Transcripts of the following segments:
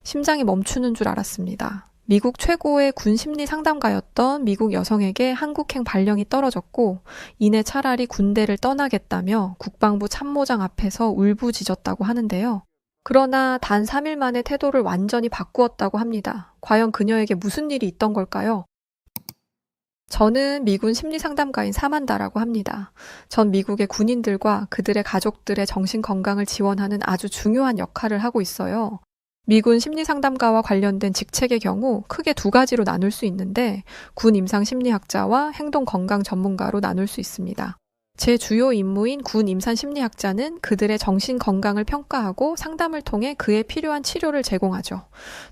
심장이 멈추는 줄 알았습니다. 미국 최고의 군 심리 상담가였던 미국 여성에게 한국행 발령이 떨어졌고 이내 차라리 군대를 떠나겠다며 국방부 참모장 앞에서 울부짖었다고 하는데요. 그러나 단 3일 만에 태도를 완전히 바꾸었다고 합니다. 과연 그녀에게 무슨 일이 있던 걸까요? 저는 미군 심리상담가인 사만다라고 합니다. 전 미국의 군인들과 그들의 가족들의 정신 건강을 지원하는 아주 중요한 역할을 하고 있어요. 미군 심리상담가와 관련된 직책의 경우 크게 두 가지로 나눌 수 있는데 군 임상심리학자와 행동건강 전문가로 나눌 수 있습니다. 제 주요 임무인 군 임산심리학자는 그들의 정신 건강을 평가하고 상담을 통해 그에 필요한 치료를 제공하죠.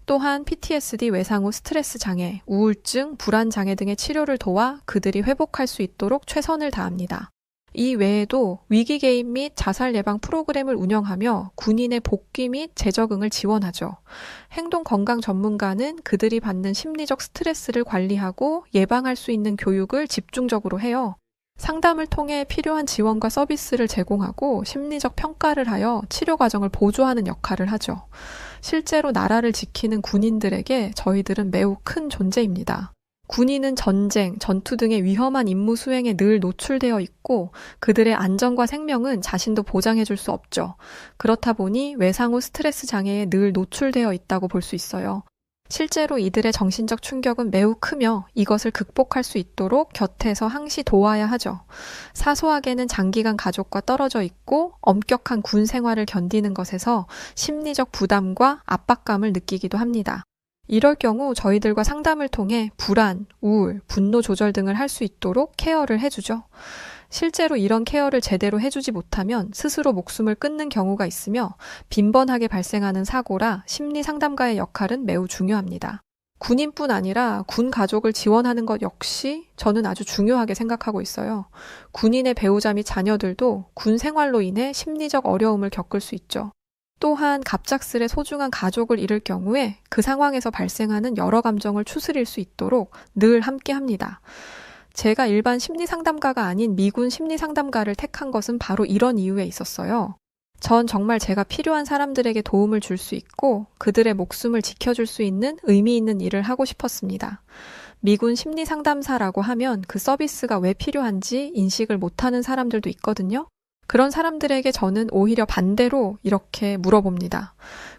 또한 PTSD 외상 후 스트레스 장애, 우울증, 불안 장애 등의 치료를 도와 그들이 회복할 수 있도록 최선을 다합니다. 이 외에도 위기 개입 및 자살 예방 프로그램을 운영하며 군인의 복귀 및 재적응을 지원하죠. 행동 건강 전문가는 그들이 받는 심리적 스트레스를 관리하고 예방할 수 있는 교육을 집중적으로 해요. 상담을 통해 필요한 지원과 서비스를 제공하고 심리적 평가를 하여 치료 과정을 보조하는 역할을 하죠. 실제로 나라를 지키는 군인들에게 저희들은 매우 큰 존재입니다. 군인은 전쟁, 전투 등의 위험한 임무 수행에 늘 노출되어 있고 그들의 안전과 생명은 자신도 보장해 줄 수 없죠. 그렇다 보니 외상 후 스트레스 장애에 늘 노출되어 있다고 볼 수 있어요. 실제로 이들의 정신적 충격은 매우 크며 이것을 극복할 수 있도록 곁에서 항시 도와야 하죠. 사소하게는 장기간 가족과 떨어져 있고 엄격한 군 생활을 견디는 것에서 심리적 부담과 압박감을 느끼기도 합니다. 이럴 경우 저희들과 상담을 통해 불안, 우울, 분노 조절 등을 할 수 있도록 케어를 해주죠. 실제로 이런 케어를 제대로 해주지 못하면 스스로 목숨을 끊는 경우가 있으며 빈번하게 발생하는 사고라 심리 상담가의 역할은 매우 중요합니다. 군인뿐 아니라 군 가족을 지원하는 것 역시 저는 아주 중요하게 생각하고 있어요. 군인의 배우자 및 자녀들도 군 생활로 인해 심리적 어려움을 겪을 수 있죠. 또한 갑작스레 소중한 가족을 잃을 경우에 그 상황에서 발생하는 여러 감정을 추스릴 수 있도록 늘 함께합니다. 제가 일반 심리상담가가 아닌 미군 심리상담가를 택한 것은 바로 이런 이유에 있었어요. 전 정말 제가 필요한 사람들에게 도움을 줄 수 있고 그들의 목숨을 지켜줄 수 있는 의미 있는 일을 하고 싶었습니다. 미군 심리상담사라고 하면 그 서비스가 왜 필요한지 인식을 못하는 사람들도 있거든요. 그런 사람들에게 저는 오히려 반대로 이렇게 물어봅니다.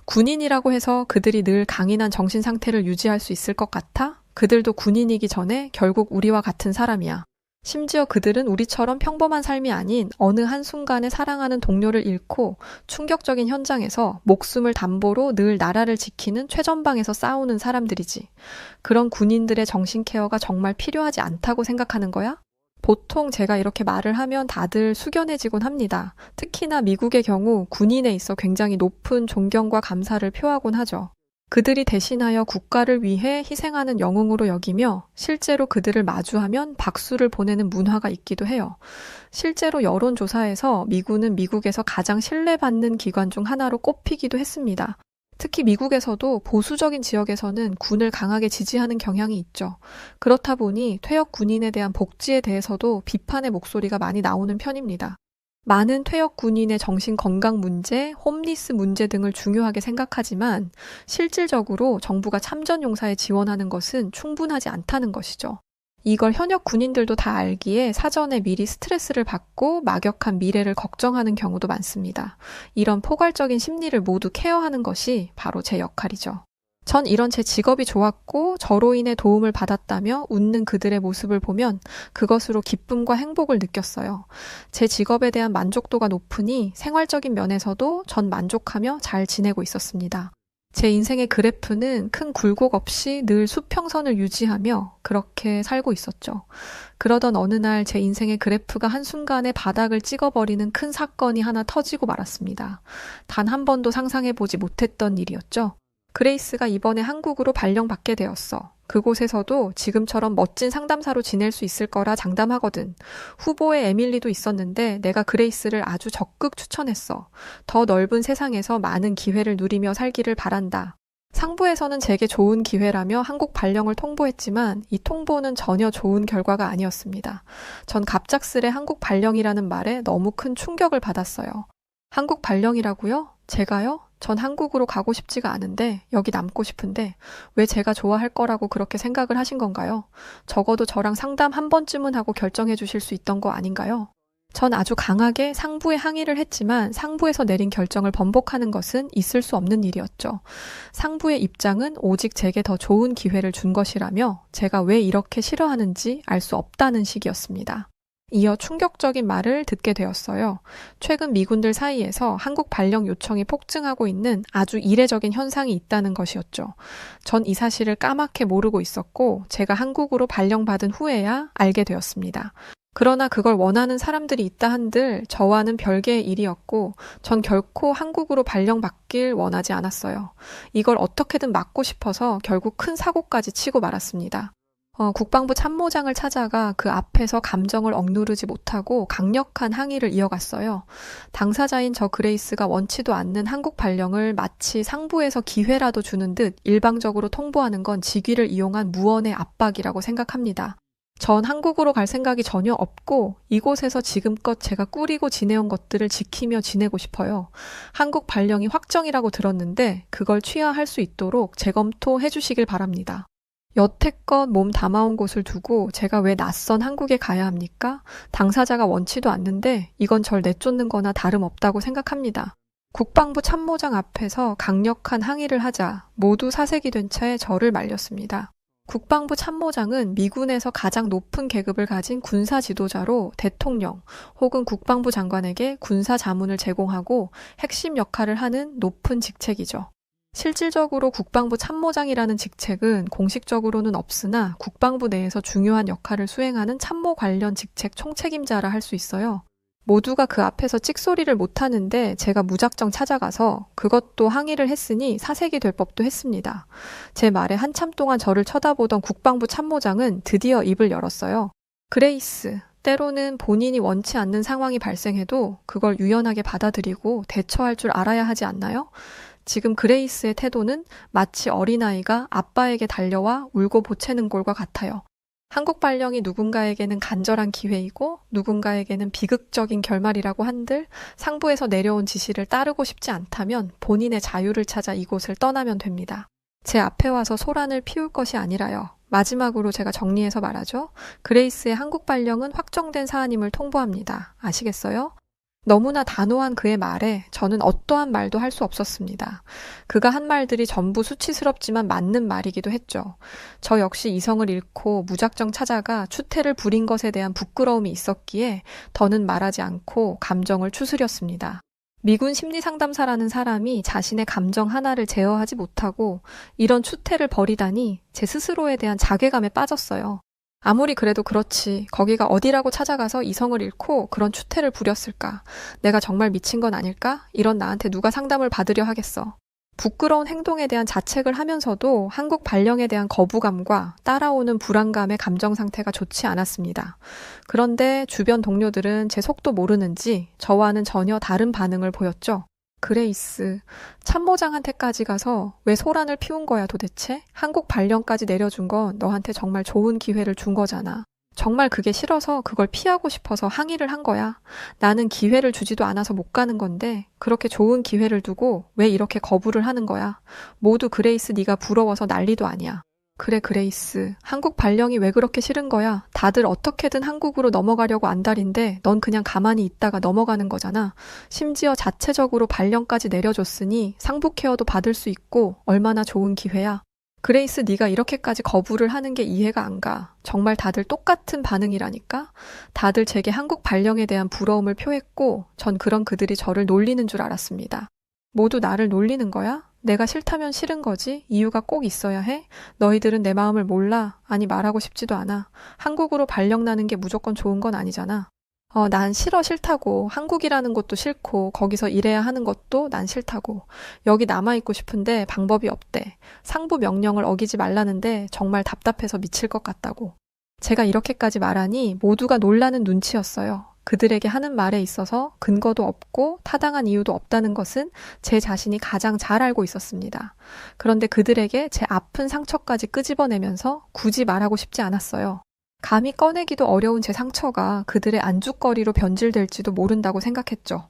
군인이라고 해서 그들이 늘 강인한 정신 상태를 유지할 수 있을 것 같아? 그들도 군인이기 전에 결국 우리와 같은 사람이야. 심지어 그들은 우리처럼 평범한 삶이 아닌 어느 한순간에 사랑하는 동료를 잃고 충격적인 현장에서 목숨을 담보로 늘 나라를 지키는 최전방에서 싸우는 사람들이지. 그런 군인들의 정신 케어가 정말 필요하지 않다고 생각하는 거야? 보통 제가 이렇게 말을 하면 다들 숙연해지곤 합니다. 특히나 미국의 경우 군인에 있어 굉장히 높은 존경과 감사를 표하곤 하죠. 그들이 대신하여 국가를 위해 희생하는 영웅으로 여기며 실제로 그들을 마주하면 박수를 보내는 문화가 있기도 해요. 실제로 여론조사에서 미군은 미국에서 가장 신뢰받는 기관 중 하나로 꼽히기도 했습니다. 특히 미국에서도 보수적인 지역에서는 군을 강하게 지지하는 경향이 있죠. 그렇다 보니 퇴역 군인에 대한 복지에 대해서도 비판의 목소리가 많이 나오는 편입니다. 많은 퇴역 군인의 정신 건강 문제, 홈리스 문제 등을 중요하게 생각하지만 실질적으로 정부가 참전 용사에 지원하는 것은 충분하지 않다는 것이죠. 이걸 현역 군인들도 다 알기에 사전에 미리 스트레스를 받고 막역한 미래를 걱정하는 경우도 많습니다. 이런 포괄적인 심리를 모두 케어하는 것이 바로 제 역할이죠. 전 이런 제 직업이 좋았고 저로 인해 도움을 받았다며 웃는 그들의 모습을 보면 그것으로 기쁨과 행복을 느꼈어요. 제 직업에 대한 만족도가 높으니 생활적인 면에서도 전 만족하며 잘 지내고 있었습니다. 제 인생의 그래프는 큰 굴곡 없이 늘 수평선을 유지하며 그렇게 살고 있었죠. 그러던 어느 날 제 인생의 그래프가 한순간에 바닥을 찍어버리는 큰 사건이 하나 터지고 말았습니다. 단 한 번도 상상해보지 못했던 일이었죠. 그레이스가 이번에 한국으로 발령받게 되었어. 그곳에서도 지금처럼 멋진 상담사로 지낼 수 있을 거라 장담하거든. 후보에 에밀리도 있었는데 내가 그레이스를 아주 적극 추천했어. 더 넓은 세상에서 많은 기회를 누리며 살기를 바란다. 상부에서는 제게 좋은 기회라며 한국 발령을 통보했지만 이 통보는 전혀 좋은 결과가 아니었습니다. 전 갑작스레 한국 발령이라는 말에 너무 큰 충격을 받았어요. 한국 발령이라고요? 제가요? 전 한국으로 가고 싶지가 않은데 여기 남고 싶은데 왜 제가 좋아할 거라고 그렇게 생각을 하신 건가요? 적어도 저랑 상담 한 번쯤은 하고 결정해 주실 수 있던 거 아닌가요? 전 아주 강하게 상부에 항의를 했지만 상부에서 내린 결정을 번복하는 것은 있을 수 없는 일이었죠. 상부의 입장은 오직 제게 더 좋은 기회를 준 것이라며 제가 왜 이렇게 싫어하는지 알 수 없다는 식이었습니다. 이어 충격적인 말을 듣게 되었어요. 최근 미군들 사이에서 한국 발령 요청이 폭증하고 있는 아주 이례적인 현상이 있다는 것이었죠. 전 이 사실을 까맣게 모르고 있었고 제가 한국으로 발령받은 후에야 알게 되었습니다. 그러나 그걸 원하는 사람들이 있다 한들 저와는 별개의 일이었고 전 결코 한국으로 발령받길 원하지 않았어요. 이걸 어떻게든 막고 싶어서 결국 큰 사고까지 치고 말았습니다. 국방부 참모장을 찾아가 그 앞에서 감정을 억누르지 못하고 강력한 항의를 이어갔어요. 당사자인 저 그레이스가 원치도 않는 한국 발령을 마치 상부에서 기회라도 주는 듯 일방적으로 통보하는 건 직위를 이용한 무언의 압박이라고 생각합니다. 전 한국으로 갈 생각이 전혀 없고 이곳에서 지금껏 제가 꾸리고 지내온 것들을 지키며 지내고 싶어요. 한국 발령이 확정이라고 들었는데 그걸 취하할 수 있도록 재검토해 주시길 바랍니다. 여태껏 몸 담아온 곳을 두고 제가 왜 낯선 한국에 가야 합니까? 당사자가 원치도 않는데 이건 절 내쫓는 거나 다름없다고 생각합니다. 국방부 참모장 앞에서 강력한 항의를 하자 모두 사색이 된 채 저를 말렸습니다. 국방부 참모장은 미군에서 가장 높은 계급을 가진 군사 지도자로 대통령 혹은 국방부 장관에게 군사 자문을 제공하고 핵심 역할을 하는 높은 직책이죠. 실질적으로 국방부 참모장이라는 직책은 공식적으로는 없으나 국방부 내에서 중요한 역할을 수행하는 참모 관련 직책 총책임자라 할 수 있어요. 모두가 그 앞에서 찍소리를 못하는데 제가 무작정 찾아가서 그것도 항의를 했으니 사색이 될 법도 했습니다. 제 말에 한참 동안 저를 쳐다보던 국방부 참모장은 드디어 입을 열었어요. 그레이스, 때로는 본인이 원치 않는 상황이 발생해도 그걸 유연하게 받아들이고 대처할 줄 알아야 하지 않나요? 지금 그레이스의 태도는 마치 어린아이가 아빠에게 달려와 울고 보채는 꼴과 같아요. 한국 발령이 누군가에게는 간절한 기회이고 누군가에게는 비극적인 결말이라고 한들 상부에서 내려온 지시를 따르고 싶지 않다면 본인의 자유를 찾아 이곳을 떠나면 됩니다. 제 앞에 와서 소란을 피울 것이 아니라요. 마지막으로 제가 정리해서 말하죠. 그레이스의 한국 발령은 확정된 사안임을 통보합니다. 아시겠어요? 너무나 단호한 그의 말에 저는 어떠한 말도 할 수 없었습니다. 그가 한 말들이 전부 수치스럽지만 맞는 말이기도 했죠. 저 역시 이성을 잃고 무작정 찾아가 추태를 부린 것에 대한 부끄러움이 있었기에 더는 말하지 않고 감정을 추스렸습니다. 미군 심리상담사라는 사람이 자신의 감정 하나를 제어하지 못하고 이런 추태를 벌이다니 제 스스로에 대한 자괴감에 빠졌어요. 아무리 그래도 그렇지. 거기가 어디라고 찾아가서 이성을 잃고 그런 추태를 부렸을까? 내가 정말 미친 건 아닐까? 이런 나한테 누가 상담을 받으려 하겠어. 부끄러운 행동에 대한 자책을 하면서도 한국 발령에 대한 거부감과 따라오는 불안감의 감정 상태가 좋지 않았습니다. 그런데 주변 동료들은 제 속도 모르는지 저와는 전혀 다른 반응을 보였죠. 그레이스, 참모장한테까지 가서 왜 소란을 피운 거야 도대체? 한국 발령까지 내려준 건 너한테 정말 좋은 기회를 준 거잖아. 정말 그게 싫어서 그걸 피하고 싶어서 항의를 한 거야. 나는 기회를 주지도 않아서 못 가는 건데 그렇게 좋은 기회를 두고 왜 이렇게 거부를 하는 거야? 모두 그레이스 네가 부러워서 난리도 아니야. 그래 그레이스, 한국 발령이 왜 그렇게 싫은 거야? 다들 어떻게든 한국으로 넘어가려고 안달인데 넌 그냥 가만히 있다가 넘어가는 거잖아. 심지어 자체적으로 발령까지 내려줬으니 상부 케어도 받을 수 있고 얼마나 좋은 기회야. 그레이스 네가 이렇게까지 거부를 하는 게 이해가 안 가. 정말 다들 똑같은 반응이라니까? 다들 제게 한국 발령에 대한 부러움을 표했고 전 그런 그들이 저를 놀리는 줄 알았습니다. 모두 나를 놀리는 거야? 내가 싫다면 싫은 거지? 이유가 꼭 있어야 해? 너희들은 내 마음을 몰라? 아니 말하고 싶지도 않아. 한국으로 발령 나는 게 무조건 좋은 건 아니잖아. 난 싫다고. 한국이라는 곳도 싫고 거기서 일해야 하는 것도 난 싫다고. 여기 남아있고 싶은데 방법이 없대. 상부 명령을 어기지 말라는데 정말 답답해서 미칠 것 같다고. 제가 이렇게까지 말하니 모두가 놀라는 눈치였어요. 그들에게 하는 말에 있어서 근거도 없고 타당한 이유도 없다는 것은 제 자신이 가장 잘 알고 있었습니다. 그런데 그들에게 제 아픈 상처까지 끄집어내면서 굳이 말하고 싶지 않았어요. 감히 꺼내기도 어려운 제 상처가 그들의 안주거리로 변질될지도 모른다고 생각했죠.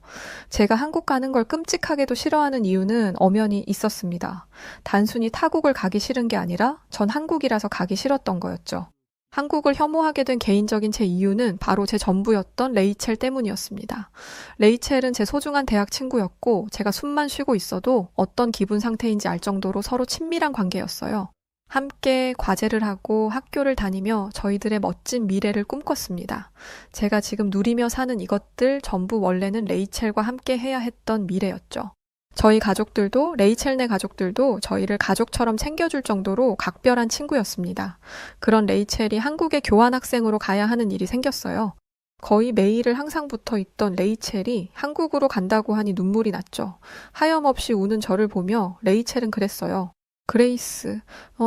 제가 한국 가는 걸 끔찍하게도 싫어하는 이유는 엄연히 있었습니다. 단순히 타국을 가기 싫은 게 아니라 전 한국이라서 가기 싫었던 거였죠. 한국을 혐오하게 된 개인적인 제 이유는 바로 제 전부였던 레이첼 때문이었습니다. 레이첼은 제 소중한 대학 친구였고 제가 숨만 쉬고 있어도 어떤 기분 상태인지 알 정도로 서로 친밀한 관계였어요. 함께 과제를 하고 학교를 다니며 저희들의 멋진 미래를 꿈꿨습니다. 제가 지금 누리며 사는 이것들 전부 원래는 레이첼과 함께 해야 했던 미래였죠. 저희 가족들도 레이첼네 가족들도 저희를 가족처럼 챙겨줄 정도로 각별한 친구였습니다. 그런 레이첼이 한국에 교환학생으로 가야 하는 일이 생겼어요. 거의 매일을 항상 붙어 있던 레이첼이 한국으로 간다고 하니 눈물이 났죠. 하염없이 우는 저를 보며 레이첼은 그랬어요. 그레이스,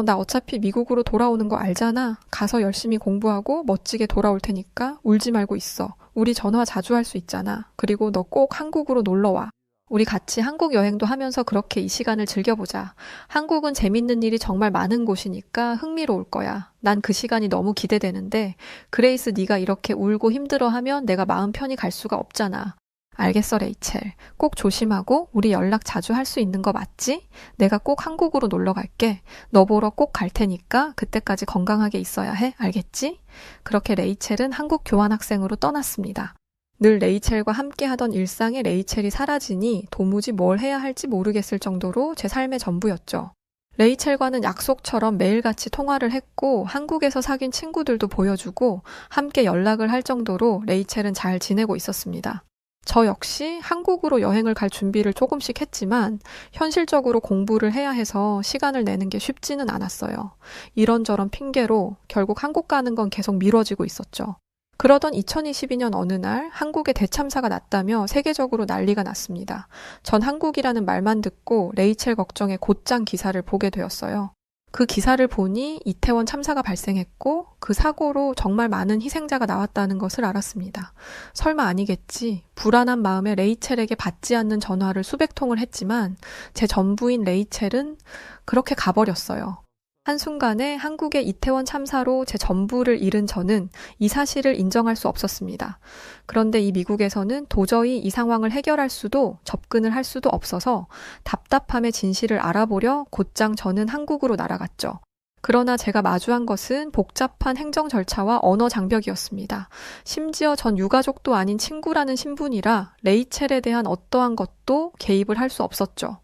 나 어차피 미국으로 돌아오는 거 알잖아. 가서 열심히 공부하고 멋지게 돌아올 테니까 울지 말고 있어. 우리 전화 자주 할 수 있잖아. 그리고 너 꼭 한국으로 놀러 와. 우리 같이 한국 여행도 하면서 그렇게 이 시간을 즐겨보자. 한국은 재밌는 일이 정말 많은 곳이니까 흥미로울 거야. 난 그 시간이 너무 기대되는데 그레이스 네가 이렇게 울고 힘들어하면 내가 마음 편히 갈 수가 없잖아. 알겠어, 레이첼. 꼭 조심하고 우리 연락 자주 할 수 있는 거 맞지? 내가 꼭 한국으로 놀러 갈게. 너 보러 꼭 갈 테니까 그때까지 건강하게 있어야 해. 알겠지? 그렇게 레이첼은 한국 교환학생으로 떠났습니다. 늘 레이첼과 함께 하던 일상의 레이첼이 사라지니 도무지 뭘 해야 할지 모르겠을 정도로 제 삶의 전부였죠. 레이첼과는 약속처럼 매일같이 통화를 했고 한국에서 사귄 친구들도 보여주고 함께 연락을 할 정도로 레이첼은 잘 지내고 있었습니다. 저 역시 한국으로 여행을 갈 준비를 조금씩 했지만 현실적으로 공부를 해야 해서 시간을 내는 게 쉽지는 않았어요. 이런저런 핑계로 결국 한국 가는 건 계속 미뤄지고 있었죠. 그러던 2022년 어느 날 한국에 대참사가 났다며 세계적으로 난리가 났습니다. 전 한국이라는 말만 듣고 레이첼 걱정에 곧장 기사를 보게 되었어요. 그 기사를 보니 이태원 참사가 발생했고 그 사고로 정말 많은 희생자가 나왔다는 것을 알았습니다. 설마 아니겠지. 불안한 마음에 레이첼에게 받지 않는 전화를 수백 통을 했지만 제 전부인 레이첼은 그렇게 가버렸어요. 한순간에 한국의 이태원 참사로 제 전부를 잃은 저는 이 사실을 인정할 수 없었습니다. 그런데 이 미국에서는 도저히 이 상황을 해결할 수도 접근을 할 수도 없어서 답답함의 진실을 알아보려 곧장 저는 한국으로 날아갔죠. 그러나 제가 마주한 것은 복잡한 행정 절차와 언어 장벽이었습니다. 심지어 전 유가족도 아닌 친구라는 신분이라 레이첼에 대한 어떠한 것도 개입을 할 수 없었죠.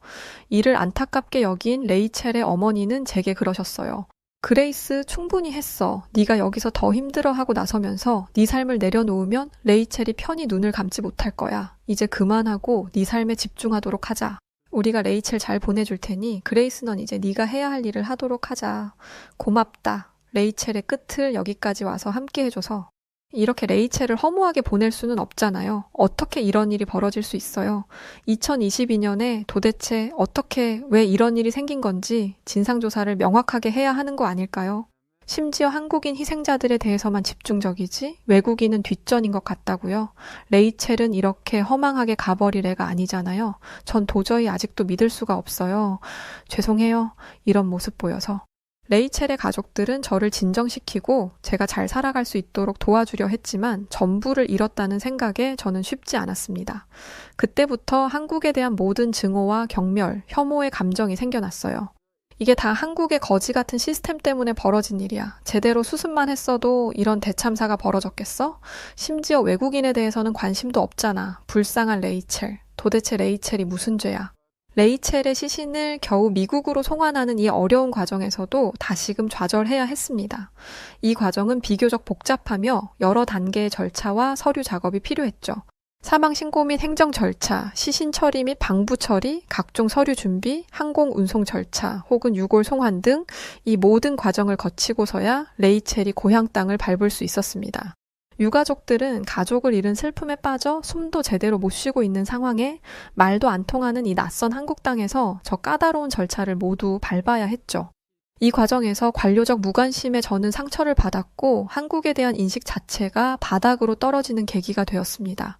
이를 안타깝게 여긴 레이첼의 어머니는 제게 그러셨어요. 그레이스 충분히 했어. 네가 여기서 더 힘들어하고 나서면서 네 삶을 내려놓으면 레이첼이 편히 눈을 감지 못할 거야. 이제 그만하고 네 삶에 집중하도록 하자. 우리가 레이첼 잘 보내줄 테니 그레이스 넌 이제 네가 해야 할 일을 하도록 하자. 고맙다. 레이첼의 끝을 여기까지 와서 함께 해줘서. 이렇게 레이첼을 허무하게 보낼 수는 없잖아요. 어떻게 이런 일이 벌어질 수 있어요? 2022년에 도대체 어떻게 왜 이런 일이 생긴 건지 진상조사를 명확하게 해야 하는 거 아닐까요? 심지어 한국인 희생자들에 대해서만 집중적이지 외국인은 뒷전인 것 같다고요. 레이첼은 이렇게 허망하게 가버릴 애가 아니잖아요. 전 도저히 아직도 믿을 수가 없어요. 죄송해요. 이런 모습 보여서. 레이첼의 가족들은 저를 진정시키고 제가 잘 살아갈 수 있도록 도와주려 했지만 전부를 잃었다는 생각에 저는 쉽지 않았습니다. 그때부터 한국에 대한 모든 증오와 경멸, 혐오의 감정이 생겨났어요. 이게 다 한국의 거지 같은 시스템 때문에 벌어진 일이야. 제대로 수습만 했어도 이런 대참사가 벌어졌겠어? 심지어 외국인에 대해서는 관심도 없잖아. 불쌍한 레이첼. 도대체 레이첼이 무슨 죄야? 레이첼의 시신을 겨우 미국으로 송환하는 이 어려운 과정에서도 다시금 좌절해야 했습니다. 이 과정은 비교적 복잡하며 여러 단계의 절차와 서류 작업이 필요했죠. 사망 신고 및 행정 절차, 시신 처리 및 방부 처리, 각종 서류 준비, 항공 운송 절차 혹은 유골 송환 등 이 모든 과정을 거치고서야 레이첼이 고향 땅을 밟을 수 있었습니다. 유가족들은 가족을 잃은 슬픔에 빠져 숨도 제대로 못 쉬고 있는 상황에 말도 안 통하는 이 낯선 한국 땅에서 저 까다로운 절차를 모두 밟아야 했죠. 이 과정에서 관료적 무관심에 저는 상처를 받았고 한국에 대한 인식 자체가 바닥으로 떨어지는 계기가 되었습니다.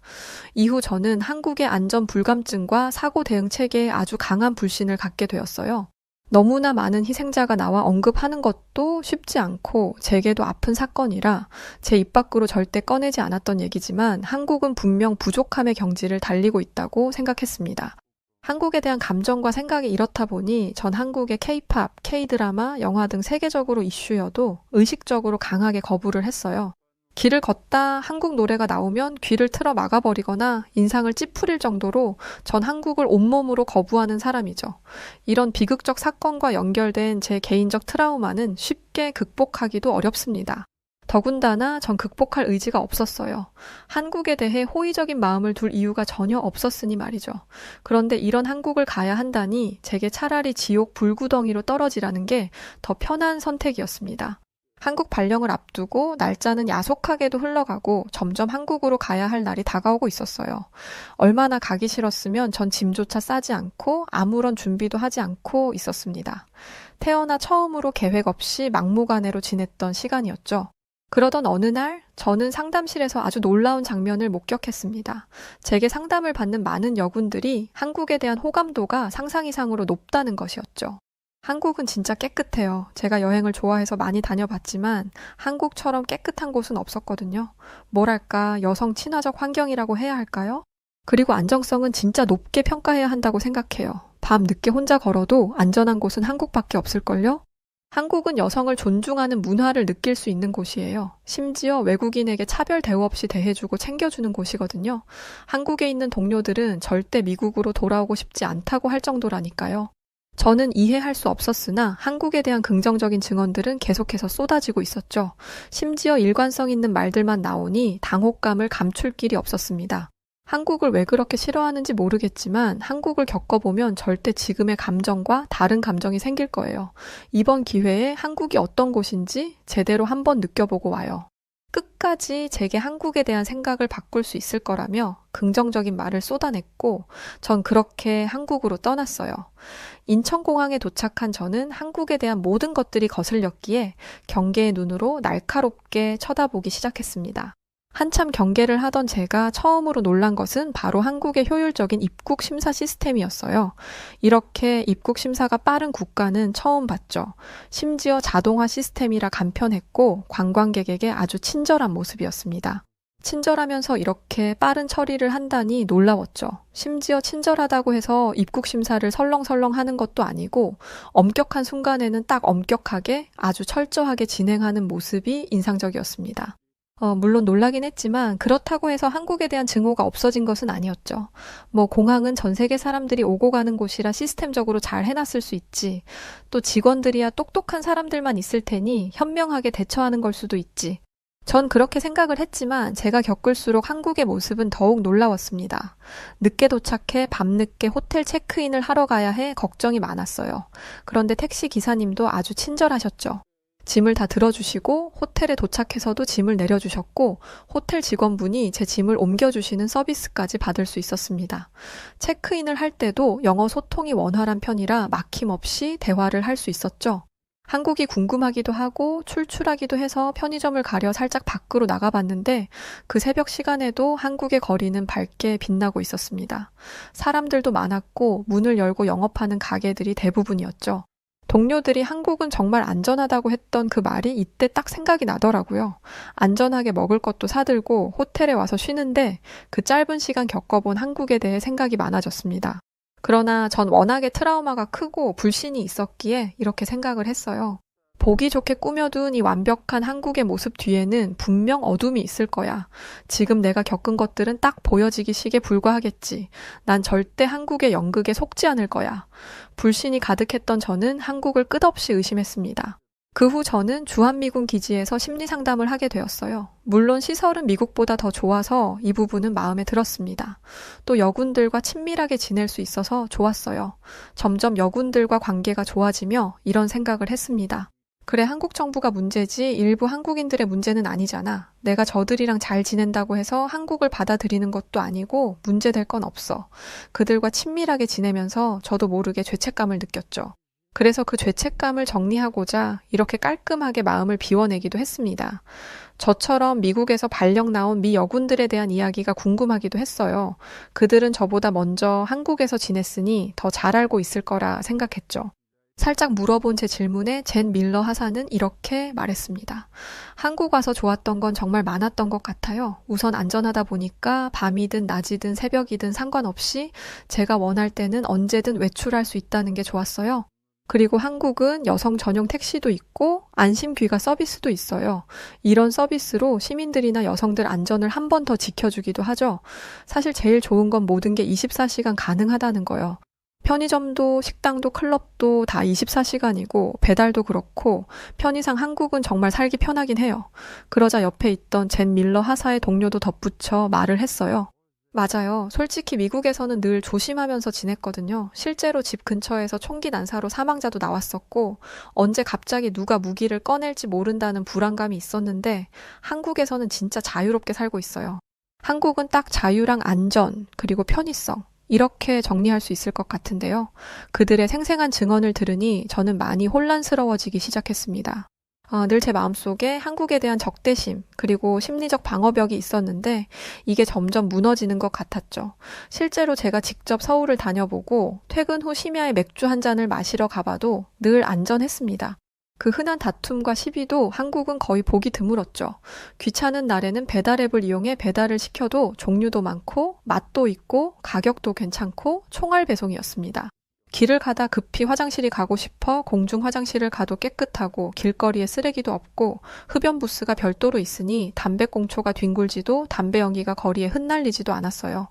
이후 저는 한국의 안전 불감증과 사고 대응 체계에 아주 강한 불신을 갖게 되었어요. 너무나 많은 희생자가 나와 언급하는 것도 쉽지 않고 제게도 아픈 사건이라 제 입 밖으로 절대 꺼내지 않았던 얘기지만 한국은 분명 부족함의 경지를 달리고 있다고 생각했습니다. 한국에 대한 감정과 생각이 이렇다 보니 전 한국의 K-팝, K-드라마, 영화 등 세계적으로 이슈여도 의식적으로 강하게 거부를 했어요. 길을 걷다 한국 노래가 나오면 귀를 틀어 막아버리거나 인상을 찌푸릴 정도로 전 한국을 온몸으로 거부하는 사람이죠. 이런 비극적 사건과 연결된 제 개인적 트라우마는 쉽게 극복하기도 어렵습니다. 더군다나 전 극복할 의지가 없었어요. 한국에 대해 호의적인 마음을 둘 이유가 전혀 없었으니 말이죠. 그런데 이런 한국을 가야 한다니 제게 차라리 지옥 불구덩이로 떨어지라는 게 더 편한 선택이었습니다. 한국 발령을 앞두고 날짜는 야속하게도 흘러가고 점점 한국으로 가야 할 날이 다가오고 있었어요. 얼마나 가기 싫었으면 전 짐조차 싸지 않고 아무런 준비도 하지 않고 있었습니다. 태어나 처음으로 계획 없이 막무가내로 지냈던 시간이었죠. 그러던 어느 날 저는 상담실에서 아주 놀라운 장면을 목격했습니다. 제게 상담을 받는 많은 여군들이 한국에 대한 호감도가 상상 이상으로 높다는 것이었죠. 한국은 진짜 깨끗해요. 제가 여행을 좋아해서 많이 다녀봤지만 한국처럼 깨끗한 곳은 없었거든요. 뭐랄까 여성 친화적 환경이라고 해야 할까요? 그리고 안정성은 진짜 높게 평가해야 한다고 생각해요. 밤 늦게 혼자 걸어도 안전한 곳은 한국밖에 없을걸요? 한국은 여성을 존중하는 문화를 느낄 수 있는 곳이에요. 심지어 외국인에게 차별 대우 없이 대해주고 챙겨주는 곳이거든요. 한국에 있는 동료들은 절대 미국으로 돌아오고 싶지 않다고 할 정도라니까요. 저는 이해할 수 없었으나 한국에 대한 긍정적인 증언들은 계속해서 쏟아지고 있었죠. 심지어 일관성 있는 말들만 나오니 당혹감을 감출 길이 없었습니다. 한국을 왜 그렇게 싫어하는지 모르겠지만 한국을 겪어보면 절대 지금의 감정과 다른 감정이 생길 거예요. 이번 기회에 한국이 어떤 곳인지 제대로 한번 느껴보고 와요. 끝까지 제게 한국에 대한 생각을 바꿀 수 있을 거라며 긍정적인 말을 쏟아냈고 전 그렇게 한국으로 떠났어요. 인천공항에 도착한 저는 한국에 대한 모든 것들이 거슬렸기에 경계의 눈으로 날카롭게 쳐다보기 시작했습니다. 한참 경계를 하던 제가 처음으로 놀란 것은 바로 한국의 효율적인 입국 심사 시스템이었어요. 이렇게 입국 심사가 빠른 국가는 처음 봤죠. 심지어 자동화 시스템이라 간편했고 관광객에게 아주 친절한 모습이었습니다. 친절하면서 이렇게 빠른 처리를 한다니 놀라웠죠. 심지어 친절하다고 해서 입국 심사를 설렁설렁 하는 것도 아니고 엄격한 순간에는 딱 엄격하게 아주 철저하게 진행하는 모습이 인상적이었습니다. 물론 놀라긴 했지만 그렇다고 해서 한국에 대한 증오가 없어진 것은 아니었죠. 공항은 전 세계 사람들이 오고 가는 곳이라 시스템적으로 잘 해놨을 수 있지. 또 직원들이야 똑똑한 사람들만 있을 테니 현명하게 대처하는 걸 수도 있지. 전 그렇게 생각을 했지만 제가 겪을수록 한국의 모습은 더욱 놀라웠습니다. 늦게 도착해 밤늦게 호텔 체크인을 하러 가야 해 걱정이 많았어요. 그런데 택시 기사님도 아주 친절하셨죠. 짐을 다 들어주시고 호텔에 도착해서도 짐을 내려주셨고 호텔 직원분이 제 짐을 옮겨주시는 서비스까지 받을 수 있었습니다. 체크인을 할 때도 영어 소통이 원활한 편이라 막힘없이 대화를 할 수 있었죠. 한국이 궁금하기도 하고 출출하기도 해서 편의점을 가려 살짝 밖으로 나가봤는데 그 새벽 시간에도 한국의 거리는 밝게 빛나고 있었습니다. 사람들도 많았고 문을 열고 영업하는 가게들이 대부분이었죠. 동료들이 한국은 정말 안전하다고 했던 그 말이 이때 딱 생각이 나더라고요. 안전하게 먹을 것도 사들고 호텔에 와서 쉬는데 그 짧은 시간 겪어본 한국에 대해 생각이 많아졌습니다. 그러나 전 워낙에 트라우마가 크고 불신이 있었기에 이렇게 생각을 했어요. 보기 좋게 꾸며둔 이 완벽한 한국의 모습 뒤에는 분명 어둠이 있을 거야. 지금 내가 겪은 것들은 딱 보여지기 식에 불과하겠지. 난 절대 한국의 연극에 속지 않을 거야. 불신이 가득했던 저는 한국을 끝없이 의심했습니다. 그 후 저는 주한미군 기지에서 심리상담을 하게 되었어요. 물론 시설은 미국보다 더 좋아서 이 부분은 마음에 들었습니다. 또 여군들과 친밀하게 지낼 수 있어서 좋았어요. 점점 여군들과 관계가 좋아지며 이런 생각을 했습니다. 그래, 한국 정부가 문제지 일부 한국인들의 문제는 아니잖아. 내가 저들이랑 잘 지낸다고 해서 한국을 받아들이는 것도 아니고 문제될 건 없어. 그들과 친밀하게 지내면서 저도 모르게 죄책감을 느꼈죠. 그래서 그 죄책감을 정리하고자 이렇게 깔끔하게 마음을 비워내기도 했습니다. 저처럼 미국에서 발령 나온 미 여군들에 대한 이야기가 궁금하기도 했어요. 그들은 저보다 먼저 한국에서 지냈으니 더 잘 알고 있을 거라 생각했죠. 살짝 물어본 제 질문에 젠 밀러 하사는 이렇게 말했습니다. 한국 와서 좋았던 건 정말 많았던 것 같아요. 우선 안전하다 보니까 밤이든 낮이든 새벽이든 상관없이 제가 원할 때는 언제든 외출할 수 있다는 게 좋았어요. 그리고 한국은 여성 전용 택시도 있고 안심 귀가 서비스도 있어요. 이런 서비스로 시민들이나 여성들 안전을 한 번 더 지켜주기도 하죠. 사실 제일 좋은 건 모든 게 24시간 가능하다는 거요. 편의점도 식당도 클럽도 다 24시간이고 배달도 그렇고 편의상 한국은 정말 살기 편하긴 해요. 그러자 옆에 있던 젠 밀러 하사의 동료도 덧붙여 말을 했어요. 맞아요. 솔직히 미국에서는 늘 조심하면서 지냈거든요. 실제로 집 근처에서 총기 난사로 사망자도 나왔었고 언제 갑자기 누가 무기를 꺼낼지 모른다는 불안감이 있었는데 한국에서는 진짜 자유롭게 살고 있어요. 한국은 딱 자유랑 안전 그리고 편의성 이렇게 정리할 수 있을 것 같은데요. 그들의 생생한 증언을 들으니 저는 많이 혼란스러워지기 시작했습니다. 늘 제 마음속에 한국에 대한 적대심 그리고 심리적 방어벽이 있었는데 이게 점점 무너지는 것 같았죠. 실제로 제가 직접 서울을 다녀보고 퇴근 후 심야에 맥주 한 잔을 마시러 가봐도 늘 안전했습니다. 그 흔한 다툼과 시비도 한국은 거의 보기 드물었죠. 귀찮은 날에는 배달앱을 이용해 배달을 시켜도 종류도 많고 맛도 있고 가격도 괜찮고 총알 배송이었습니다. 길을 가다 급히 화장실이 가고 싶어 공중 화장실을 가도 깨끗하고 길거리에 쓰레기도 없고 흡연 부스가 별도로 있으니 담배꽁초가 뒹굴지도 담배 연기가 거리에 흩날리지도 않았어요.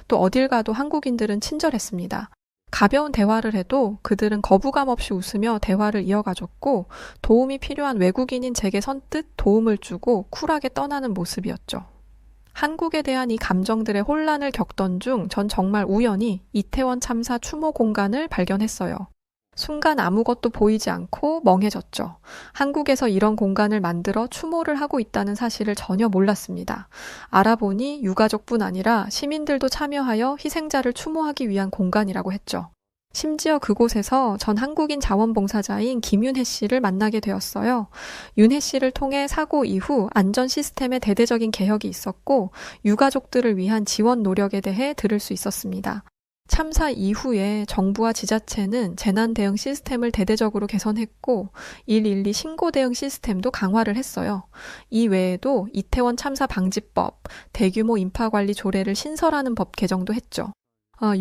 또 어딜 가도 한국인들은 친절했습니다. 가벼운 대화를 해도 그들은 거부감 없이 웃으며 대화를 이어가줬고 도움이 필요한 외국인인 제게 선뜻 도움을 주고 쿨하게 떠나는 모습이었죠. 한국에 대한 이 감정들의 혼란을 겪던 중 전 정말 우연히 이태원 참사 추모 공간을 발견했어요. 순간 아무것도 보이지 않고 멍해졌죠. 한국에서 이런 공간을 만들어 추모를 하고 있다는 사실을 전혀 몰랐습니다. 알아보니 유가족뿐 아니라 시민들도 참여하여 희생자를 추모하기 위한 공간이라고 했죠. 심지어 그곳에서 전 한국인 자원봉사자인 김윤혜 씨를 만나게 되었어요. 윤혜 씨를 통해 사고 이후 안전 시스템의 대대적인 개혁이 있었고 유가족들을 위한 지원 노력에 대해 들을 수 있었습니다. 참사 이후에 정부와 지자체는 재난 대응 시스템을 대대적으로 개선했고 112 신고 대응 시스템도 강화를 했어요. 이 외에도 이태원 참사 방지법, 대규모 인파관리 조례를 신설하는 법 개정도 했죠.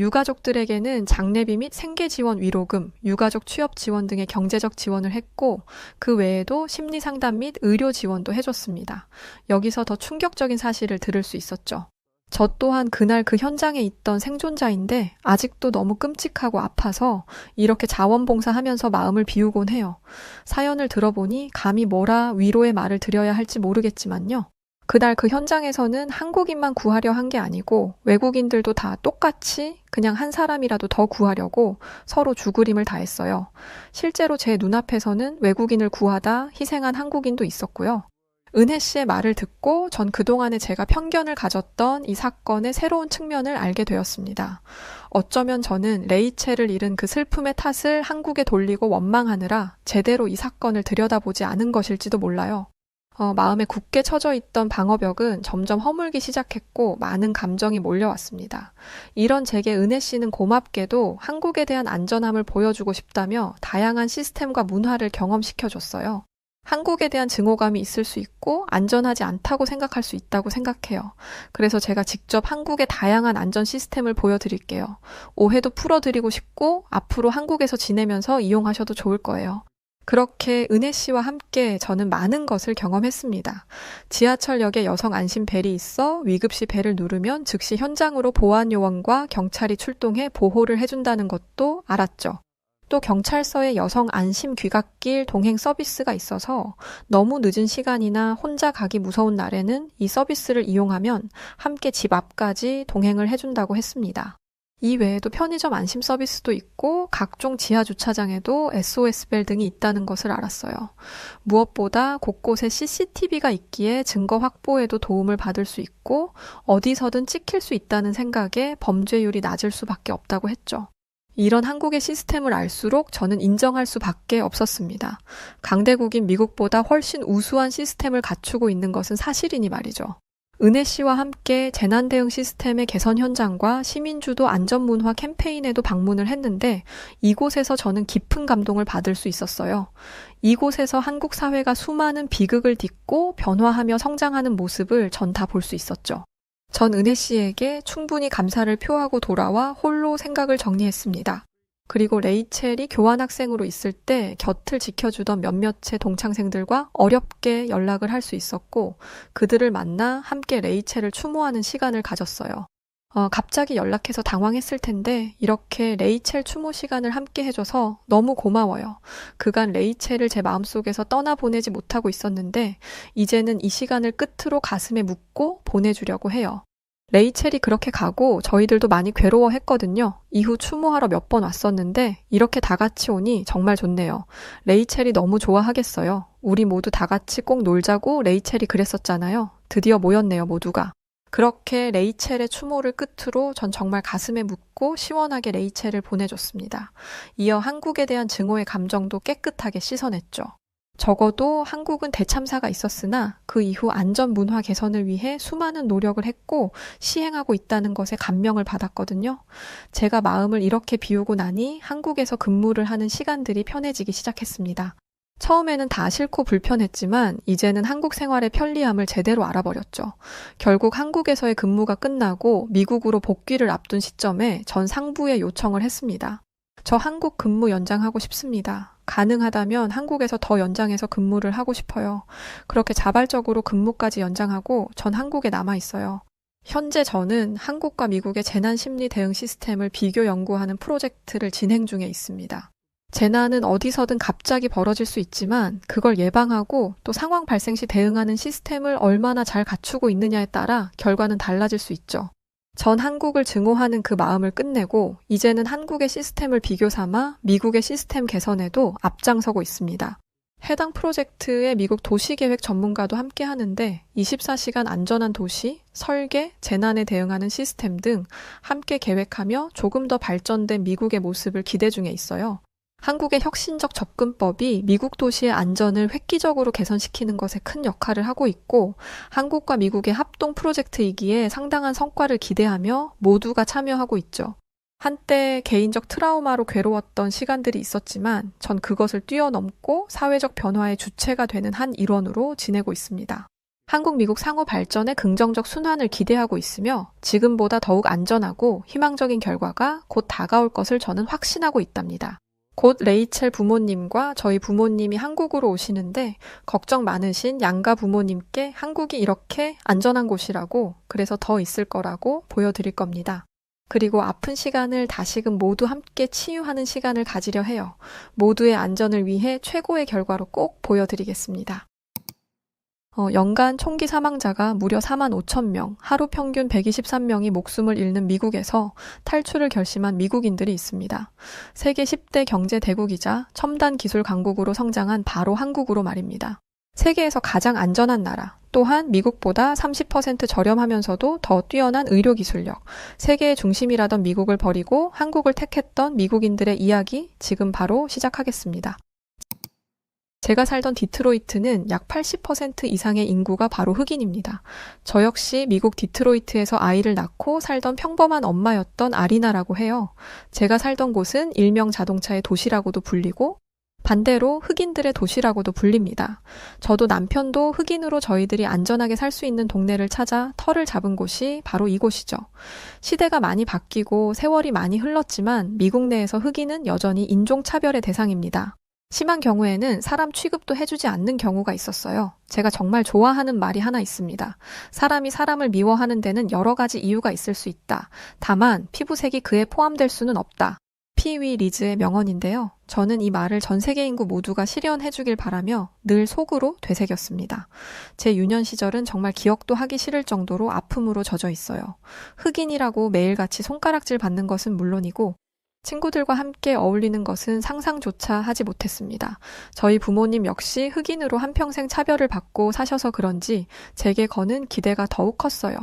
유가족들에게는 장례비 및 생계지원 위로금, 유가족 취업 지원 등의 경제적 지원을 했고 그 외에도 심리상담 및 의료 지원도 해줬습니다. 여기서 더 충격적인 사실을 들을 수 있었죠. 저 또한 그날 그 현장에 있던 생존자인데 아직도 너무 끔찍하고 아파서 이렇게 자원봉사하면서 마음을 비우곤 해요. 사연을 들어보니 감히 뭐라 위로의 말을 드려야 할지 모르겠지만요. 그날 그 현장에서는 한국인만 구하려 한 게 아니고 외국인들도 다 똑같이 그냥 한 사람이라도 더 구하려고 서로 죽으림을 다했어요. 실제로 제 눈앞에서는 외국인을 구하다 희생한 한국인도 있었고요. 은혜 씨의 말을 듣고 전 그동안에 제가 편견을 가졌던 이 사건의 새로운 측면을 알게 되었습니다. 어쩌면 저는 레이첼을 잃은 그 슬픔의 탓을 한국에 돌리고 원망하느라 제대로 이 사건을 들여다보지 않은 것일지도 몰라요. 마음에 굳게 쳐져 있던 방어벽은 점점 허물기 시작했고 많은 감정이 몰려왔습니다. 이런 제게 은혜 씨는 고맙게도 한국에 대한 안전함을 보여주고 싶다며 다양한 시스템과 문화를 경험시켜줬어요. 한국에 대한 증오감이 있을 수 있고 안전하지 않다고 생각할 수 있다고 생각해요. 그래서 제가 직접 한국의 다양한 안전 시스템을 보여드릴게요. 오해도 풀어드리고 싶고 앞으로 한국에서 지내면서 이용하셔도 좋을 거예요. 그렇게 은혜 씨와 함께 저는 많은 것을 경험했습니다. 지하철역에 여성 안심 벨이 있어 위급시 벨을 누르면 즉시 현장으로 보안요원과 경찰이 출동해 보호를 해준다는 것도 알았죠. 또 경찰서에 여성 안심 귀갓길 동행 서비스가 있어서 너무 늦은 시간이나 혼자 가기 무서운 날에는 이 서비스를 이용하면 함께 집 앞까지 동행을 해준다고 했습니다. 이 외에도 편의점 안심 서비스도 있고 각종 지하 주차장에도 SOS벨 등이 있다는 것을 알았어요. 무엇보다 곳곳에 CCTV가 있기에 증거 확보에도 도움을 받을 수 있고 어디서든 찍힐 수 있다는 생각에 범죄율이 낮을 수밖에 없다고 했죠. 이런 한국의 시스템을 알수록 저는 인정할 수밖에 없었습니다. 강대국인 미국보다 훨씬 우수한 시스템을 갖추고 있는 것은 사실이니 말이죠. 은혜 씨와 함께 재난 대응 시스템의 개선 현장과 시민주도 안전문화 캠페인에도 방문을 했는데 이곳에서 저는 깊은 감동을 받을 수 있었어요. 이곳에서 한국 사회가 수많은 비극을 딛고 변화하며 성장하는 모습을 전 다 볼 수 있었죠. 전 은혜 씨에게 충분히 감사를 표하고 돌아와 홀로 생각을 정리했습니다. 그리고 레이첼이 교환학생으로 있을 때 곁을 지켜주던 몇몇의 동창생들과 어렵게 연락을 할 수 있었고 그들을 만나 함께 레이첼을 추모하는 시간을 가졌어요. 갑자기 연락해서 당황했을 텐데 이렇게 레이첼 추모 시간을 함께 해줘서 너무 고마워요. 그간 레이첼을 제 마음속에서 떠나보내지 못하고 있었는데 이제는 이 시간을 끝으로 가슴에 묻고 보내주려고 해요. 레이첼이 그렇게 가고 저희들도 많이 괴로워했거든요. 이후 추모하러 몇 번 왔었는데 이렇게 다 같이 오니 정말 좋네요. 레이첼이 너무 좋아하겠어요. 우리 모두 다 같이 꼭 놀자고 레이첼이 그랬었잖아요. 드디어 모였네요, 모두가. 그렇게 레이첼의 추모를 끝으로 전 정말 가슴에 묻고 시원하게 레이첼을 보내줬습니다. 이어 한국에 대한 증오의 감정도 깨끗하게 씻어냈죠. 적어도 한국은 대참사가 있었으나 그 이후 안전 문화 개선을 위해 수많은 노력을 했고 시행하고 있다는 것에 감명을 받았거든요. 제가 마음을 이렇게 비우고 나니 한국에서 근무를 하는 시간들이 편해지기 시작했습니다. 처음에는 다 싫고 불편했지만 이제는 한국 생활의 편리함을 제대로 알아버렸죠. 결국 한국에서의 근무가 끝나고 미국으로 복귀를 앞둔 시점에 전 상부에 요청을 했습니다. 저 한국 근무 연장하고 싶습니다. 가능하다면 한국에서 더 연장해서 근무를 하고 싶어요. 그렇게 자발적으로 근무까지 연장하고 전 한국에 남아 있어요. 현재 저는 한국과 미국의 재난심리 대응 시스템을 비교 연구하는 프로젝트를 진행 중에 있습니다. 재난은 어디서든 갑자기 벌어질 수 있지만 그걸 예방하고 또 상황 발생 시 대응하는 시스템을 얼마나 잘 갖추고 있느냐에 따라 결과는 달라질 수 있죠. 전 한국을 증오하는 그 마음을 끝내고 이제는 한국의 시스템을 비교 삼아 미국의 시스템 개선에도 앞장서고 있습니다. 해당 프로젝트에 미국 도시계획 전문가도 함께 하는데 24시간 안전한 도시, 설계, 재난에 대응하는 시스템 등 함께 계획하며 조금 더 발전된 미국의 모습을 기대 중에 있어요. 한국의 혁신적 접근법이 미국 도시의 안전을 획기적으로 개선시키는 것에 큰 역할을 하고 있고 한국과 미국의 합동 프로젝트이기에 상당한 성과를 기대하며 모두가 참여하고 있죠. 한때 개인적 트라우마로 괴로웠던 시간들이 있었지만 전 그것을 뛰어넘고 사회적 변화의 주체가 되는 한 일원으로 지내고 있습니다. 한국, 미국 상호 발전의 긍정적 순환을 기대하고 있으며 지금보다 더욱 안전하고 희망적인 결과가 곧 다가올 것을 저는 확신하고 있답니다. 곧 레이첼 부모님과 저희 부모님이 한국으로 오시는데 걱정 많으신 양가 부모님께 한국이 이렇게 안전한 곳이라고 그래서 더 있을 거라고 보여드릴 겁니다. 그리고 아픈 시간을 다시금 모두 함께 치유하는 시간을 가지려 해요. 모두의 안전을 위해 최고의 결과로 꼭 보여드리겠습니다. 연간 총기 사망자가 무려 4만 5천 명, 하루 평균 123명이 목숨을 잃는 미국에서 탈출을 결심한 미국인들이 있습니다. 세계 10대 경제 대국이자 첨단 기술 강국으로 성장한 바로 한국으로 말입니다. 세계에서 가장 안전한 나라, 또한 미국보다 30% 저렴하면서도 더 뛰어난 의료기술력, 세계의 중심이라던 미국을 버리고 한국을 택했던 미국인들의 이야기 지금 바로 시작하겠습니다. 제가 살던 디트로이트는 약 80% 이상의 인구가 바로 흑인입니다. 저 역시 미국 디트로이트에서 아이를 낳고 살던 평범한 엄마였던 아리나라고 해요. 제가 살던 곳은 일명 자동차의 도시라고도 불리고 반대로 흑인들의 도시라고도 불립니다. 저도 남편도 흑인으로 저희들이 안전하게 살 수 있는 동네를 찾아 터를 잡은 곳이 바로 이곳이죠. 시대가 많이 바뀌고 세월이 많이 흘렀지만 미국 내에서 흑인은 여전히 인종차별의 대상입니다. 심한 경우에는 사람 취급도 해주지 않는 경우가 있었어요. 제가 정말 좋아하는 말이 하나 있습니다. 사람이 사람을 미워하는 데는 여러 가지 이유가 있을 수 있다. 다만 피부색이 그에 포함될 수는 없다. 피위 리즈의 명언인데요. 저는 이 말을 전 세계 인구 모두가 실현해주길 바라며 늘 속으로 되새겼습니다. 제 유년 시절은 정말 기억도 하기 싫을 정도로 아픔으로 젖어 있어요. 흑인이라고 매일같이 손가락질 받는 것은 물론이고 친구들과 함께 어울리는 것은 상상조차 하지 못했습니다. 저희 부모님 역시 흑인으로 한평생 차별을 받고 사셔서 그런지 제게 거는 기대가 더욱 컸어요.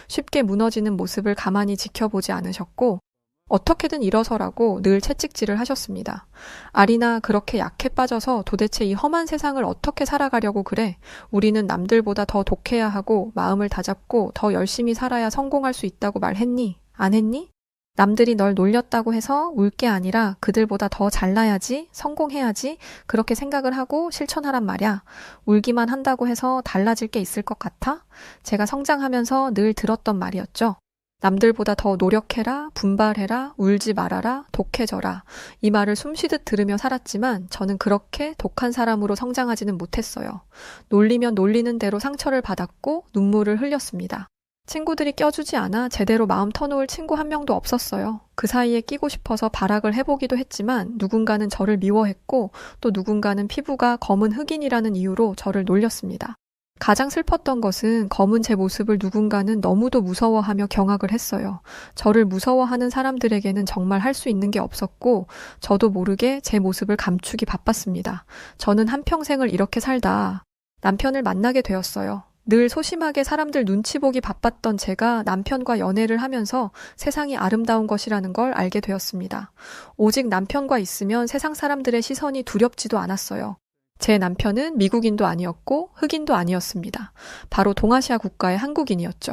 쉽게 무너지는 모습을 가만히 지켜보지 않으셨고 어떻게든 일어서라고 늘 채찍질을 하셨습니다. 아리나, 그렇게 약해 빠져서 도대체 이 험한 세상을 어떻게 살아가려고 그래? 우리는 남들보다 더 독해야 하고 마음을 다잡고 더 열심히 살아야 성공할 수 있다고 말했니? 안 했니? 남들이 널 놀렸다고 해서 울 게 아니라 그들보다 더 잘나야지, 성공해야지, 그렇게 생각을 하고 실천하란 말이야. 울기만 한다고 해서 달라질 게 있을 것 같아? 제가 성장하면서 늘 들었던 말이었죠. 남들보다 더 노력해라, 분발해라, 울지 말아라, 독해져라. 이 말을 숨쉬듯 들으며 살았지만 저는 그렇게 독한 사람으로 성장하지는 못했어요. 놀리면 놀리는 대로 상처를 받았고 눈물을 흘렸습니다. 친구들이 껴주지 않아 제대로 마음 터놓을 친구 한 명도 없었어요. 그 사이에 끼고 싶어서 발악을 해보기도 했지만 누군가는 저를 미워했고 또 누군가는 피부가 검은 흑인이라는 이유로 저를 놀렸습니다. 가장 슬펐던 것은 검은 제 모습을 누군가는 너무도 무서워하며 경악을 했어요. 저를 무서워하는 사람들에게는 정말 할 수 있는 게 없었고 저도 모르게 제 모습을 감추기 바빴습니다. 저는 한평생을 이렇게 살다 남편을 만나게 되었어요. 늘 소심하게 사람들 눈치 보기 바빴던 제가 남편과 연애를 하면서 세상이 아름다운 것이라는 걸 알게 되었습니다. 오직 남편과 있으면 세상 사람들의 시선이 두렵지도 않았어요. 제 남편은 미국인도 아니었고 흑인도 아니었습니다. 바로 동아시아 국가의 한국인이었죠.